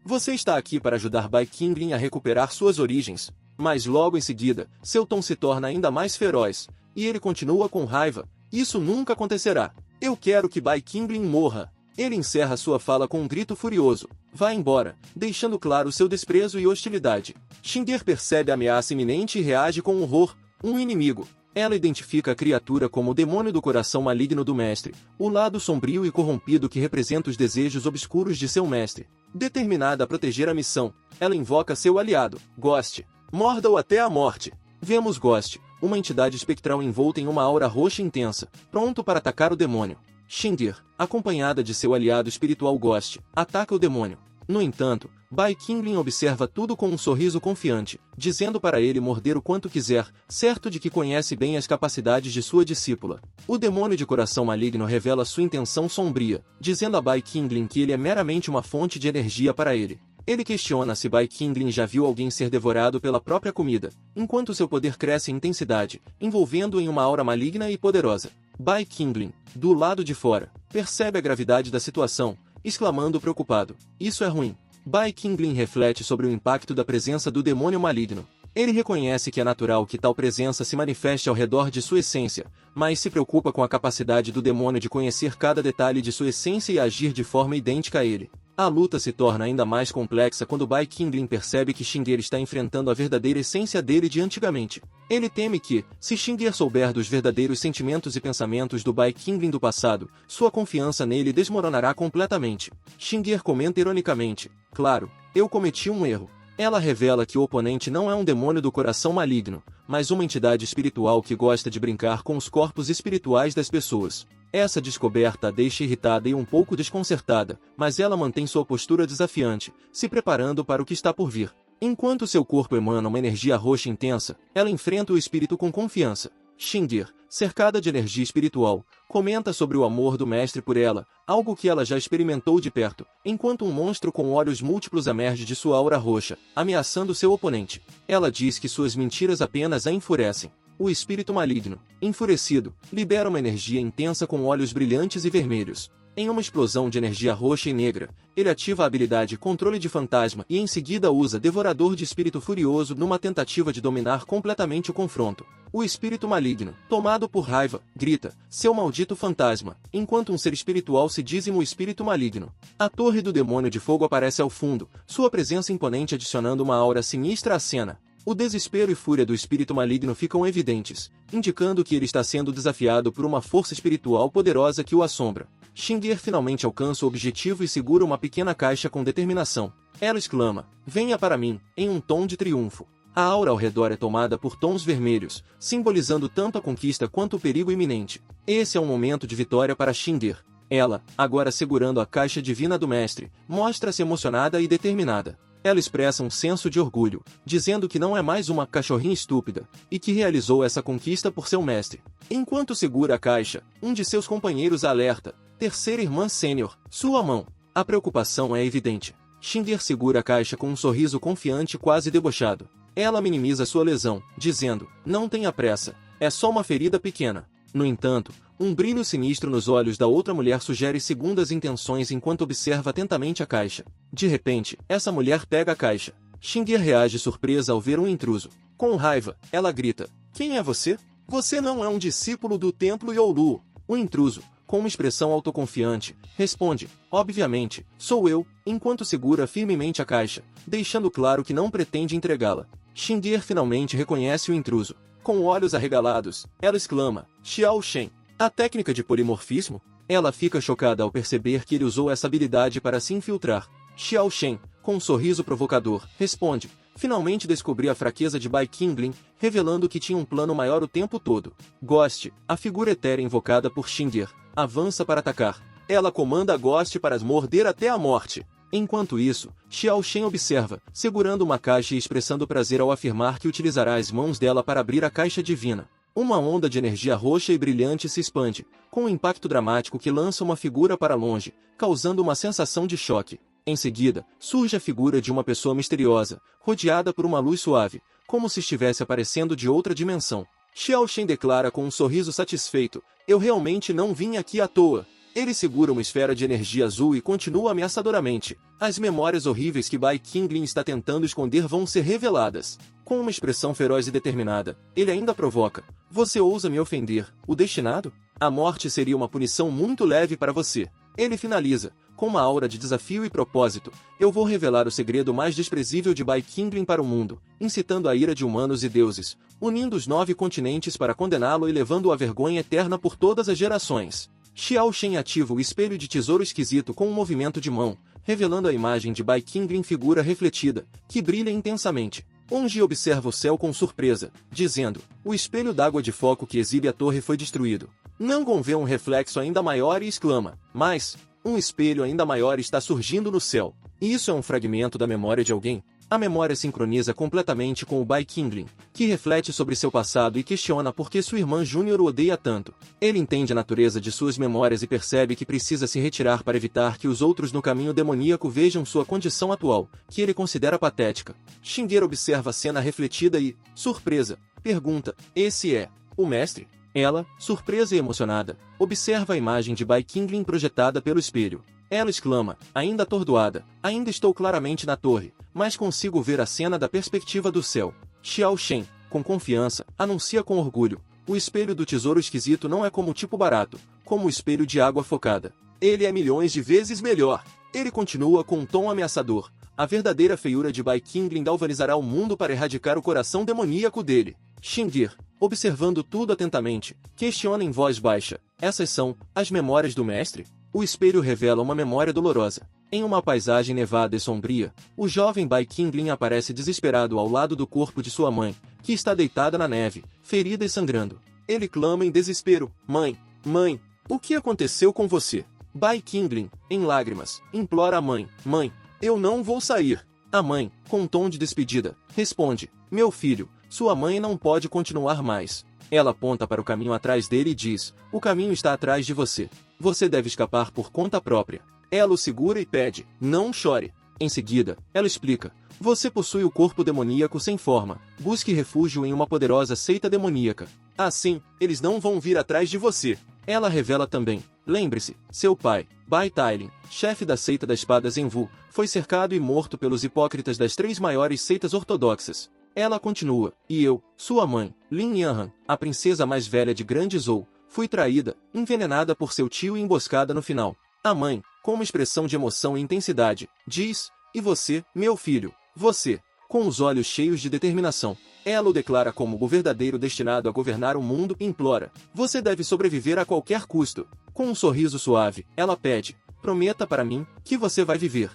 você está aqui para ajudar Bai Qinglin a recuperar suas origens. Mas logo em seguida, seu tom se torna ainda mais feroz, e ele continua com raiva, isso nunca acontecerá. Eu quero que Bai Qinglin morra. Ele encerra sua fala com um grito furioso. Vá embora, deixando claro seu desprezo e hostilidade. Xingir percebe a ameaça iminente e reage com horror, um inimigo. Ela identifica a criatura como o demônio do coração maligno do mestre, o lado sombrio e corrompido que representa os desejos obscuros de seu mestre. Determinada a proteger a missão, ela invoca seu aliado, Ghost. Morda-o até a morte. Vemos Ghost, uma entidade espectral envolta em uma aura roxa intensa, pronto para atacar o demônio. Xingir, acompanhada de seu aliado espiritual Ghost, ataca o demônio. No entanto, Bai Qinglin observa tudo com um sorriso confiante, dizendo para ele morder o quanto quiser, certo de que conhece bem as capacidades de sua discípula. O demônio de coração maligno revela sua intenção sombria, dizendo a Bai Qinglin que ele é meramente uma fonte de energia para ele. Ele questiona se Bai Qinglin já viu alguém ser devorado pela própria comida, enquanto seu poder cresce em intensidade, envolvendo-o em uma aura maligna e poderosa. Bai Qinglin, do lado de fora, percebe a gravidade da situação, exclamando preocupado, isso é ruim. Bai Qinglin reflete sobre o impacto da presença do demônio maligno. Ele reconhece que é natural que tal presença se manifeste ao redor de sua essência, mas se preocupa com a capacidade do demônio de conhecer cada detalhe de sua essência e agir de forma idêntica a ele. A luta se torna ainda mais complexa quando Bai Qinglin percebe que Xingir está enfrentando a verdadeira essência dele de antigamente. Ele teme que, se Xingir souber dos verdadeiros sentimentos e pensamentos do Bai Qinglin do passado, sua confiança nele desmoronará completamente. Xingir comenta ironicamente, claro, eu cometi um erro. Ela revela que o oponente não é um demônio do coração maligno, mas uma entidade espiritual que gosta de brincar com os corpos espirituais das pessoas. Essa descoberta a deixa irritada e um pouco desconcertada, mas ela mantém sua postura desafiante, se preparando para o que está por vir. Enquanto seu corpo emana uma energia roxa intensa, ela enfrenta o espírito com confiança. Xingir, cercada de energia espiritual, comenta sobre o amor do mestre por ela, algo que ela já experimentou de perto, enquanto um monstro com olhos múltiplos emerge de sua aura roxa, ameaçando seu oponente. Ela diz que suas mentiras apenas a enfurecem. O espírito maligno, enfurecido, libera uma energia intensa com olhos brilhantes e vermelhos. Em uma explosão de energia roxa e negra, ele ativa a habilidade Controle de Fantasma e em seguida usa Devorador de Espírito Furioso numa tentativa de dominar completamente o confronto. O espírito maligno, tomado por raiva, grita, seu maldito fantasma, enquanto um ser espiritual se dizima o espírito maligno. A Torre do Demônio de Fogo aparece ao fundo, sua presença imponente adicionando uma aura sinistra à cena. O desespero e fúria do espírito maligno ficam evidentes, indicando que ele está sendo desafiado por uma força espiritual poderosa que o assombra. Xingir finalmente alcança o objetivo e segura uma pequena caixa com determinação. Ela exclama, venha para mim, em um tom de triunfo. A aura ao redor é tomada por tons vermelhos, simbolizando tanto a conquista quanto o perigo iminente. Esse é um momento de vitória para Xindir. Ela, agora segurando a caixa divina do mestre, mostra-se emocionada e determinada. Ela expressa um senso de orgulho, dizendo que não é mais uma cachorrinha estúpida, e que realizou essa conquista por seu mestre. Enquanto segura a caixa, um de seus companheiros a alerta: terceira irmã sênior, sua mão. A preocupação é evidente. Xindir segura a caixa com um sorriso confiante e quase debochado. Ela minimiza sua lesão, dizendo: não tenha pressa, é só uma ferida pequena. No entanto, um brilho sinistro nos olhos da outra mulher sugere segundas intenções enquanto observa atentamente a caixa. De repente, essa mulher pega a caixa. Xindir reage surpresa ao ver um intruso. Com raiva, ela grita: quem é você? Você não é um discípulo do templo Youlu. O intruso, com uma expressão autoconfiante, responde: obviamente, sou eu, enquanto segura firmemente a caixa, deixando claro que não pretende entregá-la. Xindir finalmente reconhece o intruso. Com olhos arregalados, ela exclama: Xiao Shen. A técnica de polimorfismo? Ela fica chocada ao perceber que ele usou essa habilidade para se infiltrar. Xiao Shen, com um sorriso provocador, responde: finalmente descobri a fraqueza de Bai Qingling, revelando que tinha um plano maior o tempo todo. Ghost, a figura etérea invocada por Xindir, avança para atacar. Ela comanda Ghost para as morder até a morte. Enquanto isso, Xiao Shen observa, segurando uma caixa e expressando prazer ao afirmar que utilizará as mãos dela para abrir a caixa divina. Uma onda de energia roxa e brilhante se expande, com um impacto dramático que lança uma figura para longe, causando uma sensação de choque. Em seguida, surge a figura de uma pessoa misteriosa, rodeada por uma luz suave, como se estivesse aparecendo de outra dimensão. Xiao Shen declara com um sorriso satisfeito: eu realmente não vim aqui à toa. Ele segura uma esfera de energia azul e continua ameaçadoramente. As memórias horríveis que Bai Qingling está tentando esconder vão ser reveladas. Com uma expressão feroz e determinada, ele ainda provoca: você ousa me ofender, o destinado? A morte seria uma punição muito leve para você. Ele finaliza, com uma aura de desafio e propósito: eu vou revelar o segredo mais desprezível de Bai Qingling para o mundo, incitando a ira de humanos e deuses, unindo os 9 continentes para condená-lo e levando-o à vergonha eterna por todas as gerações. Xiao Shen ativa o espelho de tesouro esquisito com um movimento de mão, revelando a imagem de Bai Qingling figura refletida, que brilha intensamente. Onji observa o céu com surpresa, dizendo: o espelho d'água de foco que exibe a torre foi destruído. Nangon vê um reflexo ainda maior e exclama: mas, um espelho ainda maior está surgindo no céu. Isso é um fragmento da memória de alguém? A memória sincroniza completamente com o Bai Qingling, que reflete sobre seu passado e questiona por que sua irmã Júnior o odeia tanto. Ele entende a natureza de suas memórias e percebe que precisa se retirar para evitar que os outros no caminho demoníaco vejam sua condição atual, que ele considera patética. Xindir observa a cena refletida e, surpresa, pergunta: esse é o mestre? Ela, surpresa e emocionada, observa a imagem de Bai Qingling projetada pelo espelho. Ela exclama, ainda atordoada: ainda estou claramente na torre, mas consigo ver a cena da perspectiva do céu. Xiao Shen, com confiança, anuncia com orgulho: o espelho do tesouro esquisito não é como o tipo barato, como o espelho de água focada. Ele é milhões de vezes melhor. Ele continua com um tom ameaçador: a verdadeira feiura de Bai Qingling galvanizará o mundo para erradicar o coração demoníaco dele. Xindir, observando tudo atentamente, questiona em voz baixa: essas são as memórias do mestre? O espelho revela uma memória dolorosa. Em uma paisagem nevada e sombria, o jovem Bai Qingling aparece desesperado ao lado do corpo de sua mãe, que está deitada na neve, ferida e sangrando. Ele clama em desespero: mãe, mãe, o que aconteceu com você? Bai Qingling, em lágrimas, implora a mãe: mãe, eu não vou sair. A mãe, com um tom de despedida, responde: meu filho, sua mãe não pode continuar mais. Ela aponta para o caminho atrás dele e diz: o caminho está atrás de você. Você deve escapar por conta própria. Ela o segura e pede: não chore. Em seguida, ela explica: você possui o corpo demoníaco sem forma. Busque refúgio em uma poderosa seita demoníaca. Assim, eles não vão vir atrás de você. Ela revela também: lembre-se, seu pai, Bai Tailin, chefe da seita da espada Zenvu, foi cercado e morto pelos hipócritas das 3 maiores seitas ortodoxas. Ela continua: e eu, sua mãe, Lin Yanhan, a princesa mais velha de Grande Zhou, fui traída, envenenada por seu tio e emboscada no final. A mãe, com uma expressão de emoção e intensidade, diz: e você, meu filho, você? Com os olhos cheios de determinação, ela o declara como o verdadeiro destinado a governar o mundo e implora: você deve sobreviver a qualquer custo. Com um sorriso suave, ela pede: prometa para mim que você vai viver.